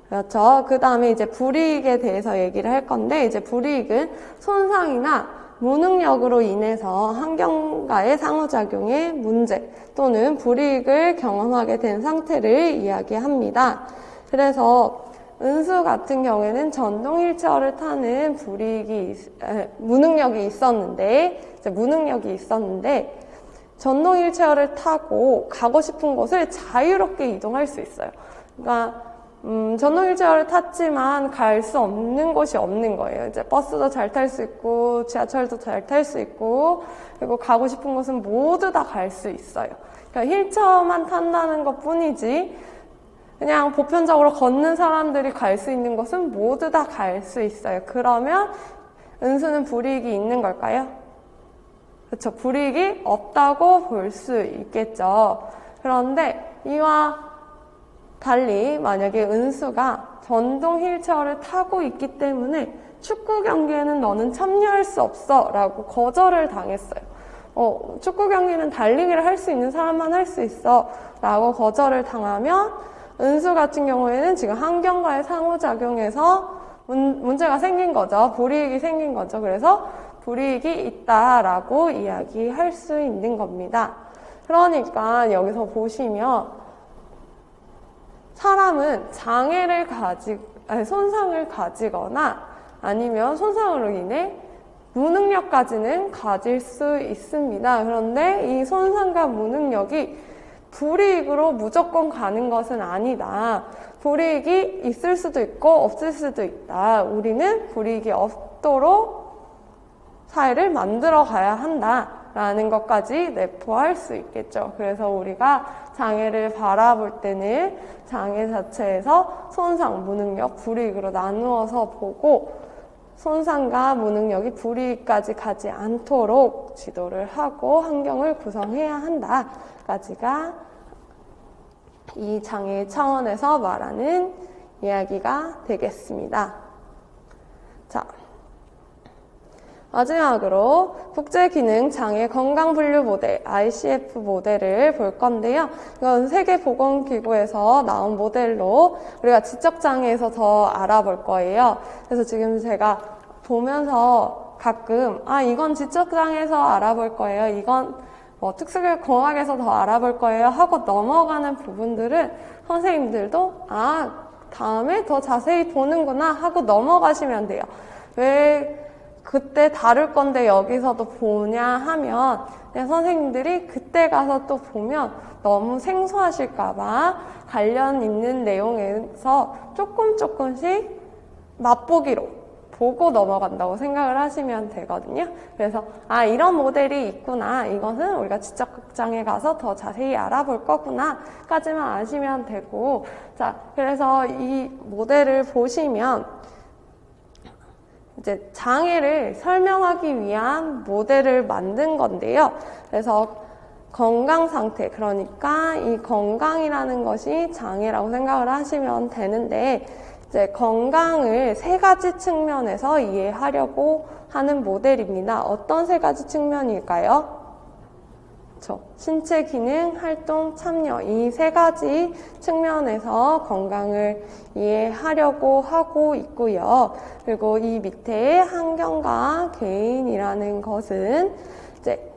그렇죠. 그 다음에 이제 불이익에 대해서 얘기를 할 건데, 이제 불이익은 손상이나 무능력으로 인해서 환경과의 상호작용의 문제 또는 불이익을 경험하게 된 상태를 이야기합니다. 그래서 은수 같은 경우에는 전동 휠체어를 타는 무능력이 있었는데, 전동 휠체어를 타고 가고 싶은 곳을 자유롭게 이동할 수 있어요. 그러니까 전동 휠체어를 탔지만 갈 수 없는 곳이 없는 거예요. 이제 버스도 잘 탈 수 있고 지하철도 잘 탈 수 있고 그리고 가고 싶은 곳은 모두 다 갈 수 있어요. 그러니까 휠체어만 탄다는 것뿐이지 그냥 보편적으로 걷는 사람들이 갈 수 있는 곳은 모두 다 갈 수 있어요. 그러면 은수는 불이익이 있는 걸까요? 그렇죠. 불이익이 없다고 볼 수 있겠죠. 그런데 이와 달리 만약에 은수가 전동 휠체어를 타고 있기 때문에 축구 경기에는 너는 참여할 수 없어 라고 거절을 당했어요. 축구 경기는 달리기를 할 수 있는 사람만 할 수 있어 라고 거절을 당하면 은수 같은 경우에는 지금 환경과의 상호작용에서 문제가 생긴 거죠. 불이익이 생긴 거죠. 그래서 불이익이 있다라고 이야기할 수 있는 겁니다. 그러니까 여기서 보시면 사람은 손상을 가지거나 아니면 손상으로 인해 무능력까지는 가질 수 있습니다. 그런데 이 손상과 무능력이 불이익으로 무조건 가는 것은 아니다. 불이익이 있을 수도 있고 없을 수도 있다. 우리는 불이익이 없도록 사회를 만들어 가야 한다라는 것까지 내포할 수 있겠죠. 그래서 우리가 장애를 바라볼 때는 장애 자체에서 손상, 무능력, 불이익으로 나누어서 보고 손상과 무능력이 불이익까지 가지 않도록 지도를 하고 환경을 구성해야 한다까지가 이 장애 차원에서 말하는 이야기가 되겠습니다. 자, 마지막으로 국제기능장애 건강분류 모델, ICF 모델을 볼 건데요. 이건 세계보건기구에서 나온 모델로 우리가 지적장애에서 더 알아볼 거예요. 그래서 지금 제가 보면서 가끔 이건 지적장애에서 알아볼 거예요. 이건 특수교육 공학에서 더 알아볼 거예요 하고 넘어가는 부분들은 선생님들도 다음에 더 자세히 보는구나 하고 넘어가시면 돼요. 왜 그때 다룰 건데 여기서도 보냐 하면 선생님들이 그때 가서 또 보면 너무 생소하실까봐 관련 있는 내용에서 조금씩 맛보기로 보고 넘어간다고 생각을 하시면 되거든요. 그래서 이런 모델이 있구나, 이것은 우리가 지적극장에 가서 더 자세히 알아볼 거구나 까지만 아시면 되고, 자, 그래서 이 모델을 보시면 이제 장애를 설명하기 위한 모델을 만든 건데요. 그래서 건강 상태, 그러니까 이 건강이라는 것이 장애라고 생각을 하시면 되는데, 이제 건강을 세 가지 측면에서 이해하려고 하는 모델입니다. 어떤 세 가지 측면일까요? 신체 기능, 활동, 참여, 이 세 가지 측면에서 건강을 이해하려고 하고 있고요. 그리고 이 밑에 환경과 개인이라는 것은 이제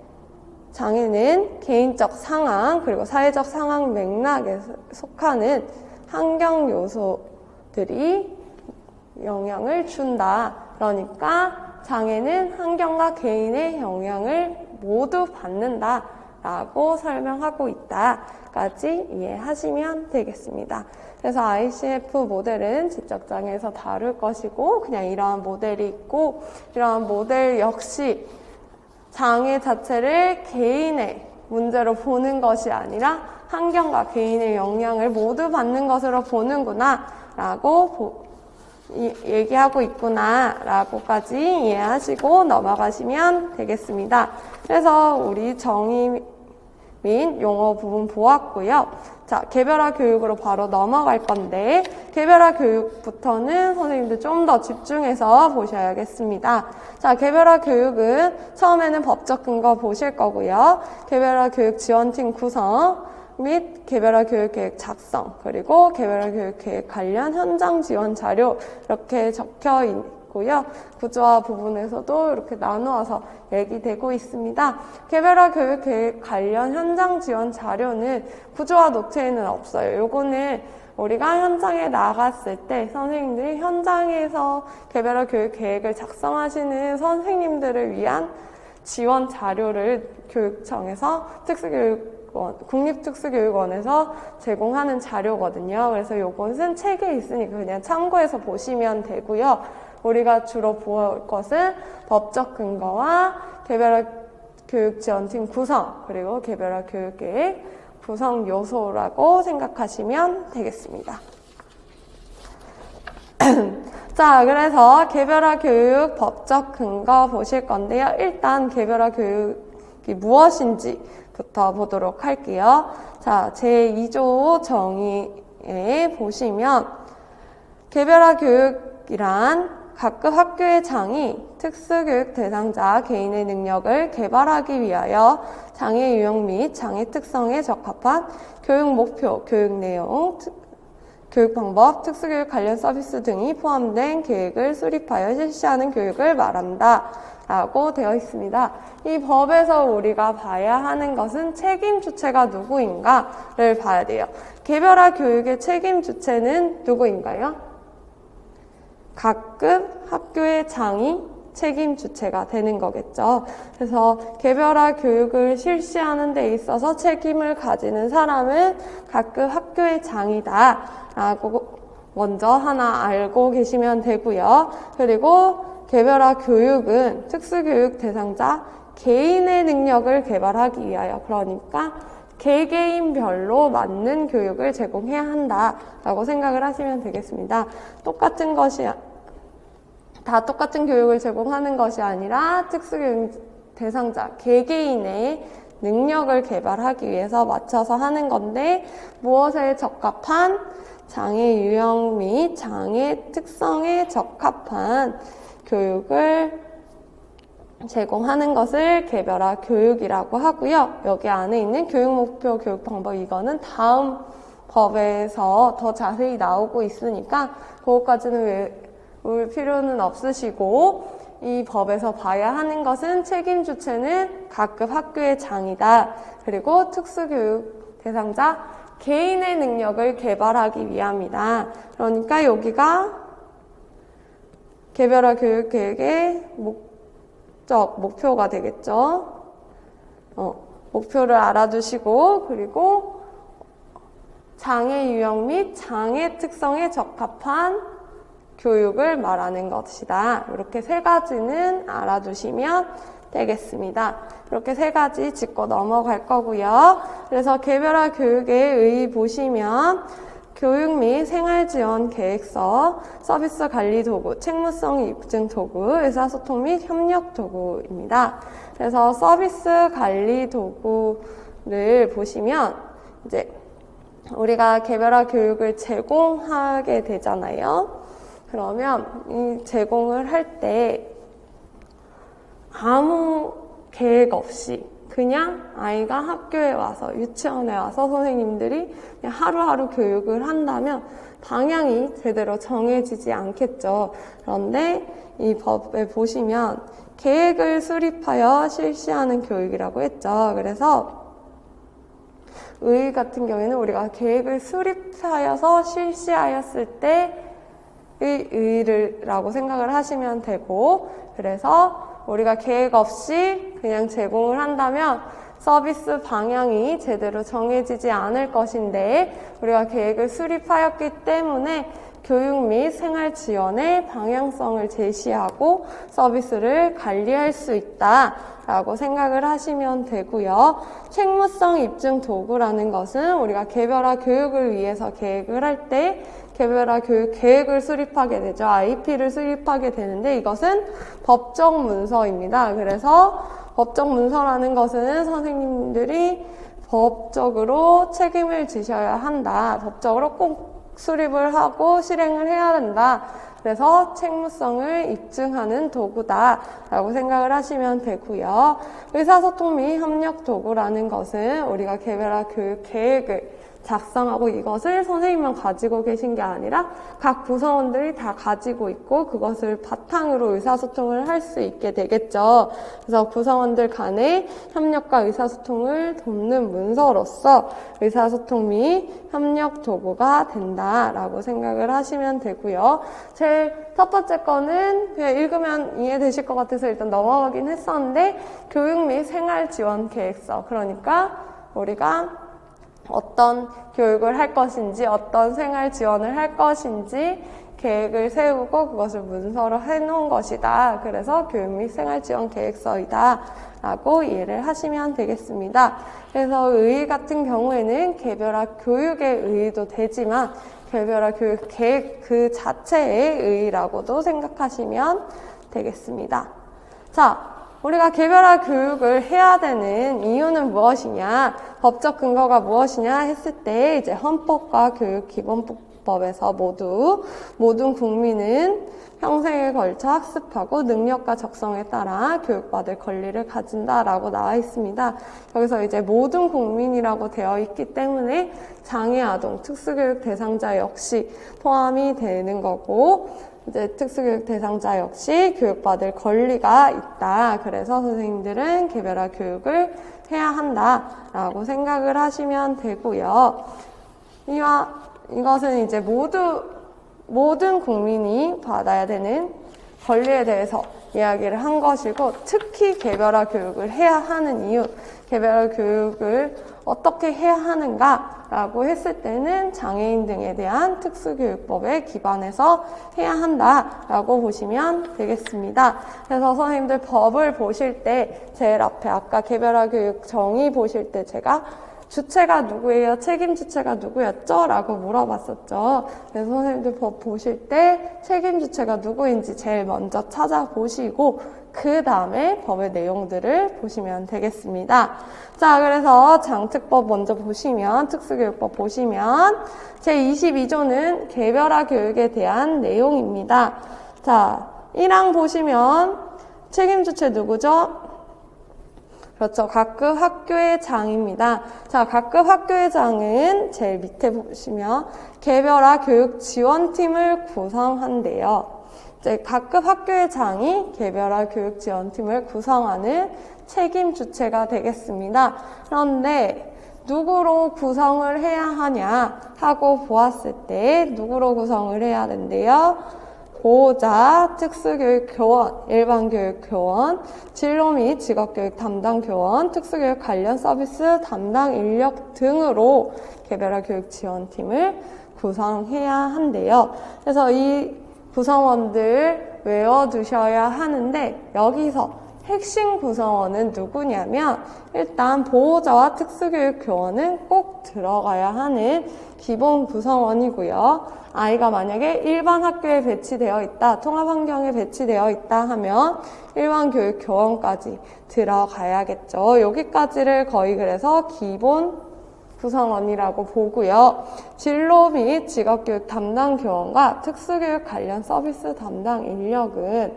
장애는 개인적 상황 그리고 사회적 상황 맥락에 속하는 환경 요소들이 영향을 준다. 그러니까 장애는 환경과 개인의 영향을 모두 받는다 라고 설명하고 있다까지 이해하시면 되겠습니다. 그래서 ICF 모델은 지적장애에서 다룰 것이고, 그냥 이러한 모델이 있고, 이러한 모델 역시 장애 자체를 개인의 문제로 보는 것이 아니라 환경과 개인의 영향을 모두 받는 것으로 보는구나 라고 얘기하고 있구나 라고까지 이해하시고 넘어가시면 되겠습니다. 그래서 우리 정의 및 용어 부분 보았고요. 자, 개별화 교육으로 바로 넘어갈 건데, 개별화 교육부터는 선생님들 좀 더 집중해서 보셔야겠습니다. 자, 개별화 교육은 처음에는 법적 근거 보실 거고요. 개별화 교육 지원팀 구성 및 개별화 교육 계획 작성, 그리고 개별화 교육 계획 관련 현장 지원 자료 이렇게 적혀 있고요. 구조화 부분에서도 이렇게 나누어서 얘기되고 있습니다. 개별화 교육 계획 관련 현장 지원 자료는 구조화 노트에는 없어요. 요거는 우리가 현장에 나갔을 때 선생님들이 현장에서 개별화 교육 계획을 작성하시는 선생님들을 위한 지원 자료를 교육청에서 국립특수교육원에서 제공하는 자료거든요. 그래서 요것은 책에 있으니까 그냥 참고해서 보시면 되고요. 우리가 주로 볼 것은 법적 근거와 개별화 교육 지원팀 구성, 그리고 개별화 교육계획 구성 요소라고 생각하시면 되겠습니다. 자, 그래서 개별화 교육 법적 근거 보실 건데요. 일단 개별화 교육이 무엇인지부터 보도록 할게요. 자, 제2조 정의에 보시면 개별화 교육이란 각급 학교의 장이 특수교육 대상자 개인의 능력을 개발하기 위하여 장애 유형 및 장애 특성에 적합한 교육 목표, 교육 내용, 교육 방법, 특수교육 관련 서비스 등이 포함된 계획을 수립하여 실시하는 교육을 말한다 라고 되어 있습니다. 이 법에서 우리가 봐야 하는 것은 책임 주체가 누구인가를 봐야 돼요. 개별화 교육의 책임 주체는 누구인가요? 각급 학교의 장이 책임 주체가 되는 거겠죠. 그래서 개별화 교육을 실시하는 데 있어서 책임을 가지는 사람은 각급 학교의 장이다 라고 먼저 하나 알고 계시면 되고요. 그리고 개별화 교육은 특수교육 대상자 개인의 능력을 개발하기 위하여, 그러니까 개개인별로 맞는 교육을 제공해야 한다라고 생각을 하시면 되겠습니다. 다 똑같은 교육을 제공하는 것이 아니라 특수교육 대상자 개개인의 능력을 개발하기 위해서 맞춰서 하는 건데, 무엇에 적합한 장애 유형 및 장애 특성에 적합한 교육을 제공하는 것을 개별화 교육이라고 하고요. 여기 안에 있는 교육 목표, 교육 방법, 이거는 다음 법에서 더 자세히 나오고 있으니까 그것까지는 외울 필요는 없으시고, 이 법에서 봐야 하는 것은 책임 주체는 각급 학교의 장이다. 그리고 특수교육 대상자 개인의 능력을 개발하기 위함이다. 그러니까 여기가 개별화 교육 계획의 목표가 되겠죠. 목표를 알아두시고, 그리고 장애 유형 및 장애 특성에 적합한 교육을 말하는 것이다. 이렇게 세 가지는 알아두시면 되겠습니다. 이렇게 세 가지 짚고 넘어갈 거고요. 그래서 개별화 교육에 의 보시면 교육 및 생활지원 계획서, 서비스 관리 도구, 책무성 입증 도구, 의사소통 및 협력 도구입니다. 그래서 서비스 관리 도구를 보시면 이제 우리가 개별화 교육을 제공하게 되잖아요. 그러면 이 제공을 할 때 아무 계획 없이 그냥 아이가 학교에 와서, 유치원에 와서 선생님들이 그냥 하루하루 교육을 한다면 방향이 제대로 정해지지 않겠죠. 그런데 이 법에 보시면 계획을 수립하여 실시하는 교육이라고 했죠. 그래서 의 같은 경우에는 우리가 계획을 수립하여서 실시하였을 때의 의라고 생각을 하시면 되고, 그래서 우리가 계획 없이 그냥 제공을 한다면 서비스 방향이 제대로 정해지지 않을 것인데, 우리가 계획을 수립하였기 때문에 교육 및 생활 지원의 방향성을 제시하고 서비스를 관리할 수 있다라고 생각을 하시면 되고요. 책무성 입증 도구라는 것은 우리가 개별화 교육을 위해서 계획을 할 때 개별화 교육 계획을 수립하게 되죠. IP를 수립하게 되는데 이것은 법적 문서입니다. 그래서 법적 문서라는 것은 선생님들이 법적으로 책임을 지셔야 한다. 법적으로 꼭 수립을 하고 실행을 해야 한다. 그래서 책무성을 입증하는 도구다라고 생각을 하시면 되고요. 의사소통 및 협력 도구라는 것은 우리가 개별화 교육 계획을 작성하고 이것을 선생님만 가지고 계신 게 아니라 각 구성원들이 다 가지고 있고 그것을 바탕으로 의사소통을 할 수 있게 되겠죠. 그래서 구성원들 간의 협력과 의사소통을 돕는 문서로서 의사소통 및 협력 도구가 된다라고 생각을 하시면 되고요. 제일 첫 번째 거는 그냥 읽으면 이해되실 것 같아서 일단 넘어가긴 했었는데 교육 및 생활 지원 계획서, 그러니까 우리가 어떤 교육을 할 것인지 어떤 생활 지원을 할 것인지 계획을 세우고 그것을 문서로 해놓은 것이다. 그래서 교육 및 생활 지원 계획서이다 라고 이해를 하시면 되겠습니다. 그래서 의 같은 경우에는 개별화 교육의 의도 되지만 개별화 교육 계획 그 자체의 의라고도 생각하시면 되겠습니다. 자, 우리가 개별화 교육을 해야 되는 이유는 무엇이냐, 법적 근거가 무엇이냐 했을 때 이제 헌법과 교육기본법에서 모든 국민은 평생에 걸쳐 학습하고 능력과 적성에 따라 교육받을 권리를 가진다라고 나와 있습니다. 여기서 이제 모든 국민이라고 되어 있기 때문에 장애 아동, 특수교육 대상자 역시 포함이 되는 거고, 이제 특수교육 대상자 역시 교육받을 권리가 있다. 그래서 선생님들은 개별화 교육을 해야 한다라고 생각을 하시면 되고요. 이것은 이제 모든 국민이 받아야 되는 권리에 대해서 이야기를 한 것이고, 특히 개별화 교육을 해야 하는 이유, 개별화 교육을 어떻게 해야 하는가라고 했을 때는 장애인 등에 대한 특수교육법에 기반해서 해야 한다라고 보시면 되겠습니다. 그래서 선생님들 법을 보실 때 제일 앞에 아까 개별화 교육 정의 보실 때 제가 주체가 누구예요? 책임 주체가 누구였죠? 라고 물어봤었죠. 그래서 선생님들 법 보실 때 책임 주체가 누구인지 제일 먼저 찾아보시고 그 다음에 법의 내용들을 보시면 되겠습니다. 자, 그래서 장특법 먼저 보시면, 특수교육법 보시면 제22조는 개별화 교육에 대한 내용입니다. 자, 1항 보시면 책임 주체 누구죠? 그렇죠. 각급 학교의 장입니다. 자, 각급 학교의 장은 제일 밑에 보시면 개별화 교육 지원팀을 구성한대요. 이제 각급 학교의 장이 개별화 교육 지원팀을 구성하는 책임 주체가 되겠습니다. 그런데 누구로 구성을 해야 하냐 하고 보았을 때 누구로 구성을 해야 된대요? 보호자, 특수교육교원, 일반교육교원, 진로 및 직업교육 담당 교원, 특수교육 관련 서비스 담당 인력 등으로 개별화 교육 지원팀을 구성해야 한대요. 그래서 이 구성원들 외워두셔야 하는데 여기서 핵심 구성원은 누구냐면 일단 보호자와 특수교육교원은 꼭 들어가야 하는 기본 구성원이고요. 아이가 만약에 일반 학교에 배치되어 있다, 통합환경에 배치되어 있다 하면 일반 교육교원까지 들어가야겠죠. 여기까지를 거의 그래서 기본 구성원이라고 보고요. 진로 및 직업교육 담당 교원과 특수교육 관련 서비스 담당 인력은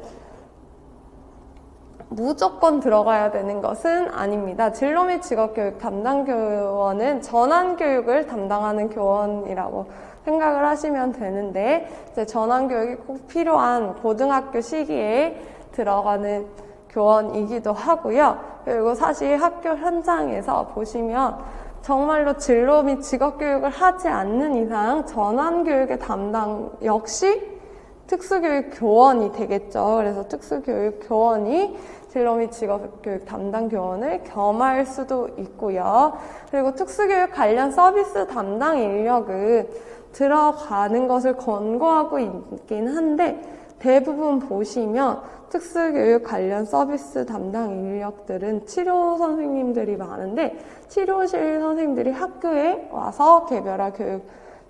무조건 들어가야 되는 것은 아닙니다. 진로 및 직업교육 담당 교원은 전환교육을 담당하는 교원이라고 생각을 하시면 되는데 이제 전환교육이 꼭 필요한 고등학교 시기에 들어가는 교원이기도 하고요. 그리고 사실 학교 현장에서 보시면 정말로 진로 및 직업교육을 하지 않는 이상 전환교육의 담당 역시 특수교육 교원이 되겠죠. 그래서 특수교육 교원이 진로 및 직업교육 담당 교원을 겸할 수도 있고요. 그리고 특수교육 관련 서비스 담당 인력은 들어가는 것을 권고하고 있긴 한데 대부분 보시면 특수교육 관련 서비스 담당 인력들은 치료 선생님들이 많은데 치료실 선생님들이 학교에 와서 개별화 교육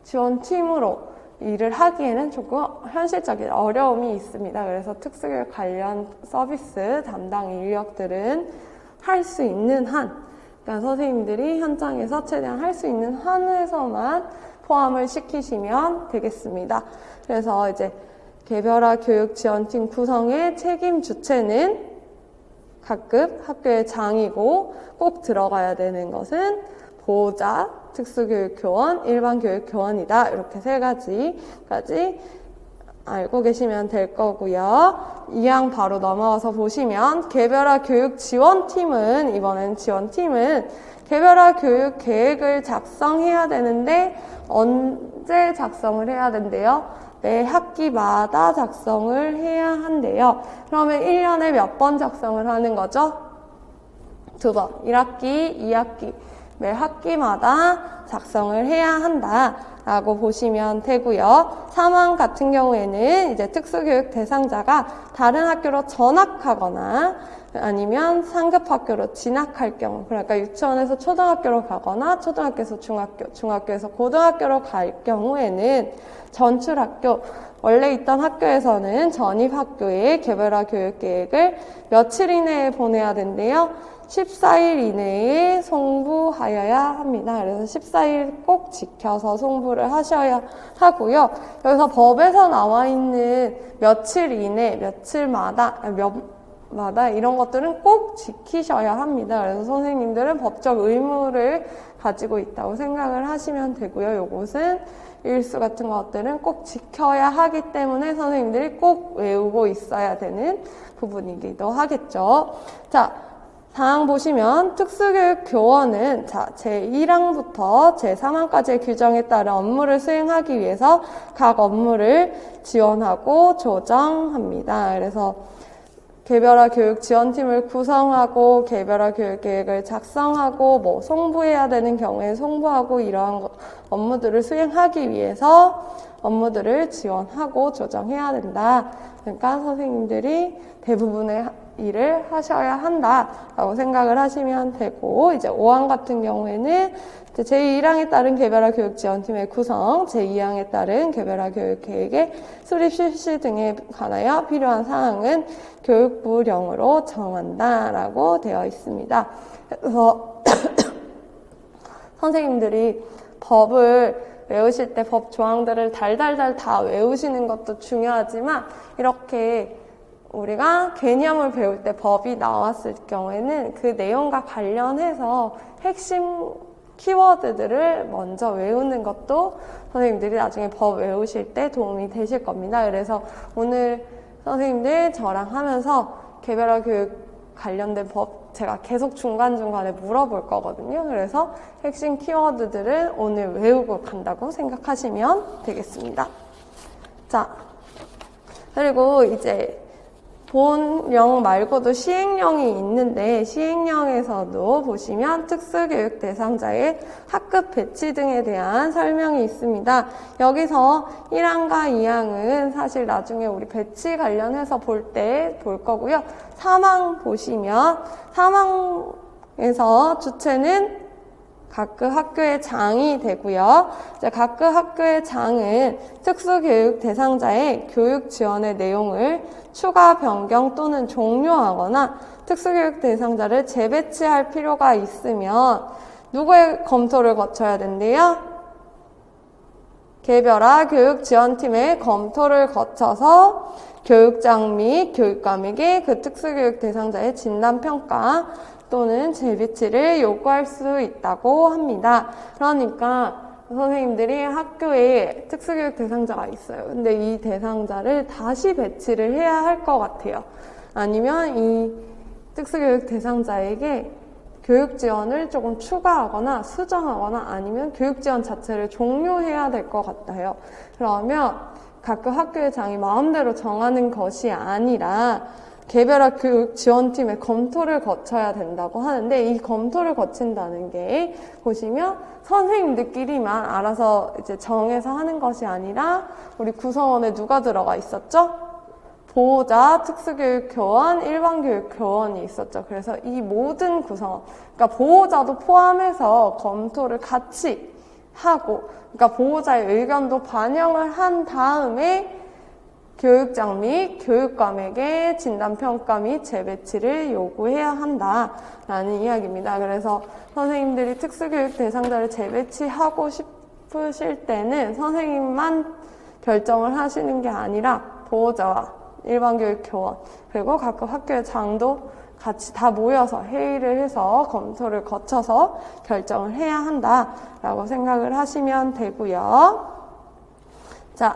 지원팀으로 일을 하기에는 조금 현실적인 어려움이 있습니다. 그래서 특수교육 관련 서비스 담당 인력들은 할 수 있는 한, 그러니까 선생님들이 현장에서 최대한 할 수 있는 한에서만 포함을 시키시면 되겠습니다. 그래서 이제 개별화 교육 지원팀 구성의 책임 주체는 각급 학교의 장이고 꼭 들어가야 되는 것은 보호자, 특수교육교원, 일반교육교원이다. 이렇게 세 가지까지 알고 계시면 될 거고요. 이항 바로 넘어가서 보시면 개별화 교육 지원팀은 이번엔 지원팀은 개별화 교육 계획을 작성해야 되는데 언제 작성을 해야 된대요? 매 학기마다 작성을 해야 한대요. 그러면 1년에 몇 번 작성을 하는 거죠? 2번. 1학기, 2학기. 매 학기마다 작성을 해야 한다라고 보시면 되고요. 3항 같은 경우에는 이제 특수교육 대상자가 다른 학교로 전학하거나 아니면 상급 학교로 진학할 경우, 그러니까 유치원에서 초등학교로 가거나 초등학교에서 중학교, 중학교에서 고등학교로 갈 경우에는 전출학교, 원래 있던 학교에서는 전입학교에 개별화 교육 계획을 며칠 이내에 보내야 된대요. 14일 이내에 송부하여야 합니다. 그래서 14일 꼭 지켜서 송부를 하셔야 하고요. 여기서 법에서 나와 있는 며칠 이내, 며칠마다, 마다 이런 것들은 꼭 지키셔야 합니다. 그래서 선생님들은 법적 의무를 가지고 있다고 생각을 하시면 되고요. 요것은 일수 같은 것들은 꼭 지켜야 하기 때문에 선생님들이 꼭 외우고 있어야 되는 부분이기도 하겠죠. 자, 4항 보시면 특수교육 교원은 제1항부터 제3항까지의 규정에 따른 업무를 수행하기 위해서 각 업무를 지원하고 조정합니다. 그래서 개별화 교육 지원팀을 구성하고 개별화 교육 계획을 작성하고 송부해야 되는 경우에 송부하고 이러한 업무들을 수행하기 위해서 업무들을 지원하고 조정해야 된다. 그러니까 선생님들이 대부분의 일을 하셔야 한다라고 생각을 하시면 되고, 이제 5항 같은 경우에는 제1항에 따른 개별화 교육 지원팀의 구성, 제2항에 따른 개별화 교육 계획의 수립 실시 등에 관하여 필요한 사항은 교육부령으로 정한다라고 되어 있습니다. 그래서 선생님들이 법을 외우실 때 법 조항들을 달달달 다 외우시는 것도 중요하지만 이렇게 우리가 개념을 배울 때 법이 나왔을 경우에는 그 내용과 관련해서 핵심 키워드들을 먼저 외우는 것도 선생님들이 나중에 법 외우실 때 도움이 되실 겁니다. 그래서 오늘 선생님들 저랑 하면서 개별화 교육 관련된 법 제가 계속 중간중간에 물어볼 거거든요. 그래서 핵심 키워드들을 오늘 외우고 간다고 생각하시면 되겠습니다. 자, 그리고 이제 본령 말고도 시행령이 있는데 시행령에서도 보시면 특수교육 대상자의 학급 배치 등에 대한 설명이 있습니다. 여기서 1항과 2항은 사실 나중에 우리 배치 관련해서 볼 때 볼 거고요. 3항 보시면 3항에서 주체는 각급 학교의 장이 되고요. 이제 각급 학교의 장은 특수교육 대상자의 교육 지원의 내용을 추가 변경 또는 종료하거나 특수교육 대상자를 재배치할 필요가 있으면 누구의 검토를 거쳐야 된대요? 개별화 교육지원팀의 검토를 거쳐서 교육장 및 교육감에게 그 특수교육 대상자의 진단평가 또는 재배치를 요구할 수 있다고 합니다. 그러니까 선생님들이 학교에 특수교육 대상자가 있어요. 근데 이 대상자를 다시 배치를 해야 할 것 같아요. 아니면 이 특수교육 대상자에게 교육 지원을 조금 추가하거나 수정하거나 아니면 교육 지원 자체를 종료해야 될 것 같아요. 그러면 각각 학교의 장이 마음대로 정하는 것이 아니라 개별화 교육 지원팀의 검토를 거쳐야 된다고 하는데 이 검토를 거친다는 게 보시면 선생님들끼리만 알아서 이제 정해서 하는 것이 아니라 우리 구성원에 누가 들어가 있었죠? 보호자, 특수교육 교원, 일반교육 교원이 있었죠. 그래서 이 모든 구성원, 그러니까 보호자도 포함해서 검토를 같이 하고, 그러니까 보호자의 의견도 반영을 한 다음에 교육장 및 교육감에게 진단평가 및 재배치를 요구해야 한다라는 이야기입니다. 그래서 선생님들이 특수교육 대상자를 재배치하고 싶으실 때는 선생님만 결정을 하시는 게 아니라 보호자와 일반교육 교원 그리고 각각 학교의 장도 같이 다 모여서 회의를 해서 검토를 거쳐서 결정을 해야 한다라고 생각을 하시면 되고요. 자,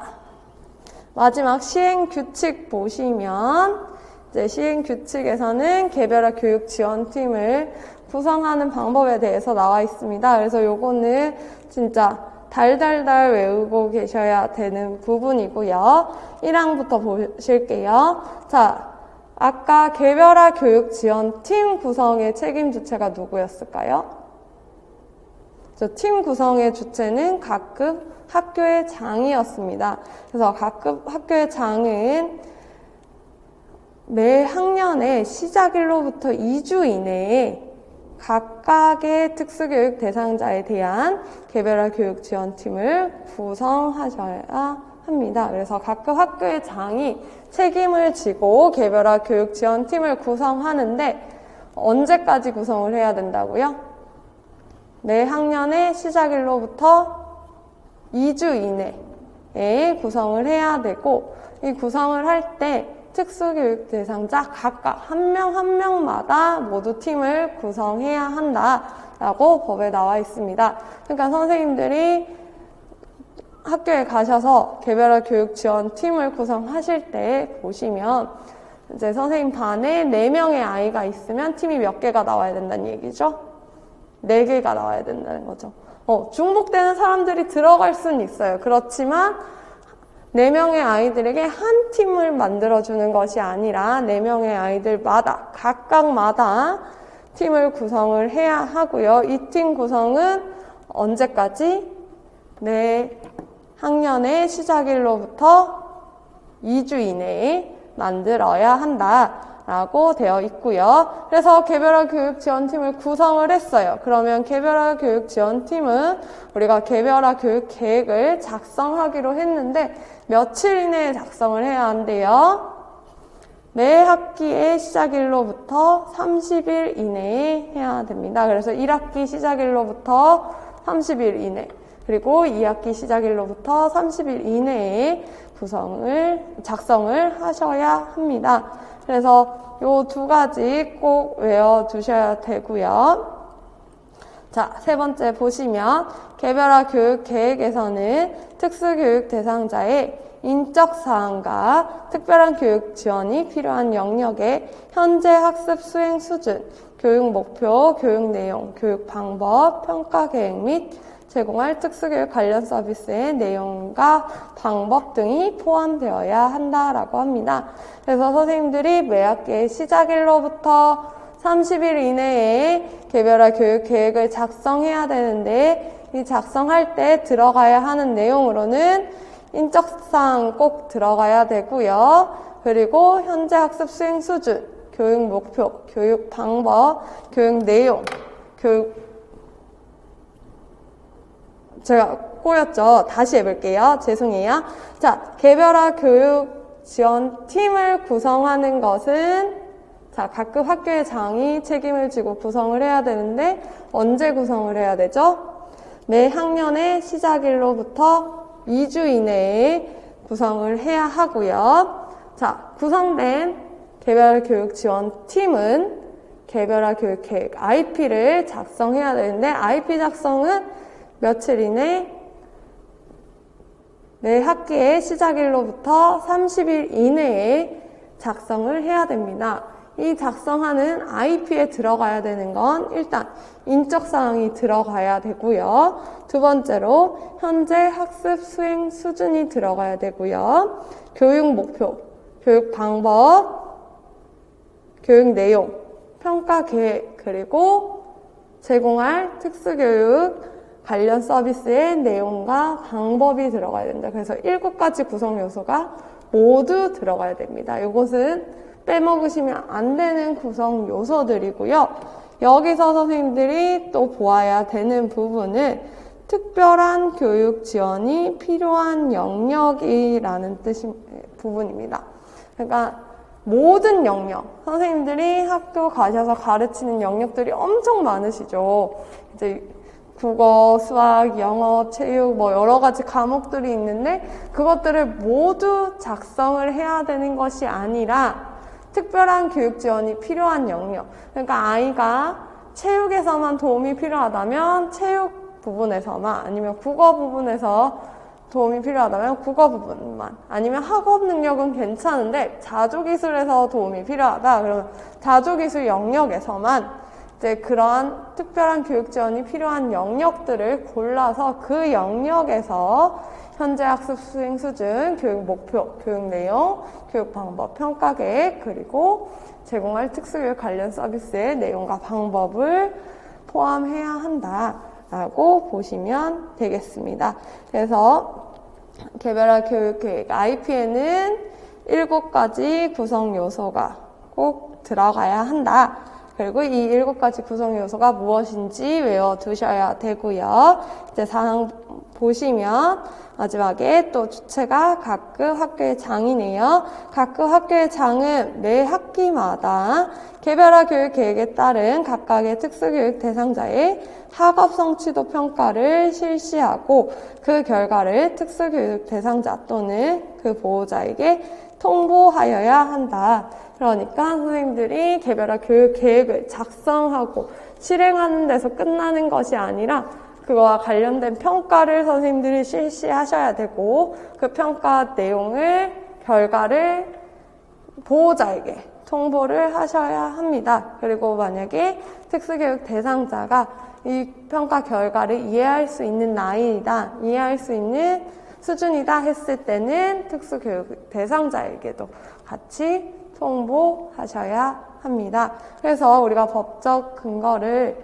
마지막 시행규칙 보시면 이제 시행규칙에서는 개별화 교육지원팀을 구성하는 방법에 대해서 나와 있습니다. 그래서 요거는 진짜 달달달 외우고 계셔야 되는 부분이고요. 1항부터 보실게요. 자, 아까 개별화 교육지원팀 구성의 책임 주체가 누구였을까요? 팀 구성의 주체는 각급 학교의 장이었습니다. 그래서 각급 학교의 장은 매 학년의 시작일로부터 2주 이내에 각각의 특수교육 대상자에 대한 개별화 교육지원팀을 구성하셔야 합니다. 그래서 각급 학교의 장이 책임을 지고 개별화 교육지원팀을 구성하는데 언제까지 구성을 해야 된다고요? 매 학년의 시작일로부터 2주 이내에 구성을 해야 되고 이 구성을 할 때 특수교육 대상자 각각 한 명 한 명마다 모두 팀을 구성해야 한다라고 법에 나와 있습니다. 그러니까 선생님들이 학교에 가셔서 개별화 교육 지원 팀을 구성하실 때 보시면 이제 선생님 반에 4명의 아이가 있으면 팀이 몇 개가 나와야 된다는 얘기죠? 4개가 나와야 된다는 거죠. 중복되는 사람들이 들어갈 수는 있어요. 그렇지만 4명의 아이들에게 한 팀을 만들어주는 것이 아니라 4명의 아이들마다 각각마다 팀을 구성을 해야 하고요. 이 팀 구성은 언제까지? 매 학년의 시작일로부터 2주 이내에 만들어야 한다라고 되어 있고요. 그래서 개별화 교육지원팀을 구성을 했어요. 그러면 개별화 교육지원팀은 우리가 개별화 교육 계획을 작성하기로 했는데 며칠 이내에 작성을 해야 한대요. 매 학기의 시작일로부터 30일 이내에 해야 됩니다. 그래서 1학기 시작일로부터 30일 이내 그리고 2학기 시작일로부터 30일 이내에 작성을 하셔야 합니다. 그래서 요 2가지 꼭 외워두셔야 되고요. 자, 3번째 보시면 개별화 교육 계획에서는 특수교육 대상자의 인적 사항과 특별한 교육 지원이 필요한 영역의 현재 학습 수행 수준, 교육 목표, 교육 내용, 교육 방법, 평가 계획 및 제공할 특수교육 관련 서비스의 내용과 방법 등이 포함되어야 한다라고 합니다. 그래서 선생님들이 매 학기의 시작일로부터 30일 이내에 개별화 교육 계획을 작성해야 되는데 이 작성할 때 들어가야 하는 내용으로는 인적사항 꼭 들어가야 되고요. 그리고 현재 학습 수행 수준, 교육 목표, 교육 방법, 교육 내용, 제가 꼬였죠? 다시 해볼게요. 죄송해요. 자, 개별화 교육 지원 팀을 구성하는 것은 자, 각급 학교의 장이 책임을 지고 구성을 해야 되는데 언제 구성을 해야 되죠? 매 학년의 시작일로부터 2주 이내에 구성을 해야 하고요. 자, 구성된 개별화 교육 지원 팀은 개별화 교육 계획 IP를 작성해야 되는데 IP 작성은 며칠 이내 매 학기의 시작일로부터 30일 이내에 작성을 해야 됩니다. 이 작성하는 IP에 들어가야 되는 건 일단 인적사항이 들어가야 되고요. 두 번째로 현재 학습 수행 수준이 들어가야 되고요. 교육 목표, 교육 방법, 교육 내용, 평가 계획, 그리고 제공할 특수교육 관련 서비스의 내용과 방법이 들어가야 된다. 그래서 7가지 구성 요소가 모두 들어가야 됩니다. 이것은 빼먹으시면 안 되는 구성 요소들이고요. 여기서 선생님들이 또 보아야 되는 부분은 특별한 교육 지원이 필요한 영역이라는 부분입니다. 그러니까 모든 영역, 선생님들이 학교 가셔서 가르치는 영역들이 엄청 많으시죠. 이제 국어, 수학, 영어, 체육 뭐 여러 가지 과목들이 있는데 그것들을 모두 작성을 해야 되는 것이 아니라 특별한 교육 지원이 필요한 영역. 그러니까 아이가 체육에서만 도움이 필요하다면 체육 부분에서만, 아니면 국어 부분에서 도움이 필요하다면 국어 부분만, 아니면 학업 능력은 괜찮은데 자조기술에서 도움이 필요하다. 그러면 자조기술 영역에서만 이제 그러한 특별한 교육 지원이 필요한 영역들을 골라서 그 영역에서 현재 학습 수행 수준, 교육 목표, 교육 내용, 교육 방법, 평가 계획, 그리고 제공할 특수교육 관련 서비스의 내용과 방법을 포함해야 한다라고 보시면 되겠습니다. 그래서 개별화 교육 계획 IP에는 7가지 구성 요소가 꼭 들어가야 한다. 그리고 이 7가지 구성 요소가 무엇인지 외워두셔야 되고요. 이제 사항 보시면 마지막에 또 주체가 각급 학교의 장이네요. 각급 학교의 장은 매 학기마다 개별화 교육 계획에 따른 각각의 특수교육 대상자의 학업 성취도 평가를 실시하고 그 결과를 특수교육 대상자 또는 그 보호자에게 통보하여야 한다. 그러니까 선생님들이 개별화 교육 계획을 작성하고 실행하는 데서 끝나는 것이 아니라 그거와 관련된 평가를 선생님들이 실시하셔야 되고 그 평가 내용을, 결과를 보호자에게 통보를 하셔야 합니다. 그리고 만약에 특수교육 대상자가 이 평가 결과를 이해할 수 있는 나이이다, 이해할 수 있는 수준이다 했을 때는 특수교육 대상자에게도 같이 통보하셔야 합니다. 그래서 우리가 법적 근거를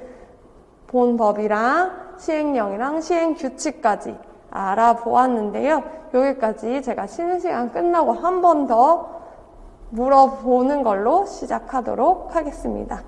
본 법이랑 시행령이랑 시행규칙까지 알아보았는데요. 여기까지 제가 쉬는 시간 끝나고 한 번 더 물어보는 걸로 시작하도록 하겠습니다.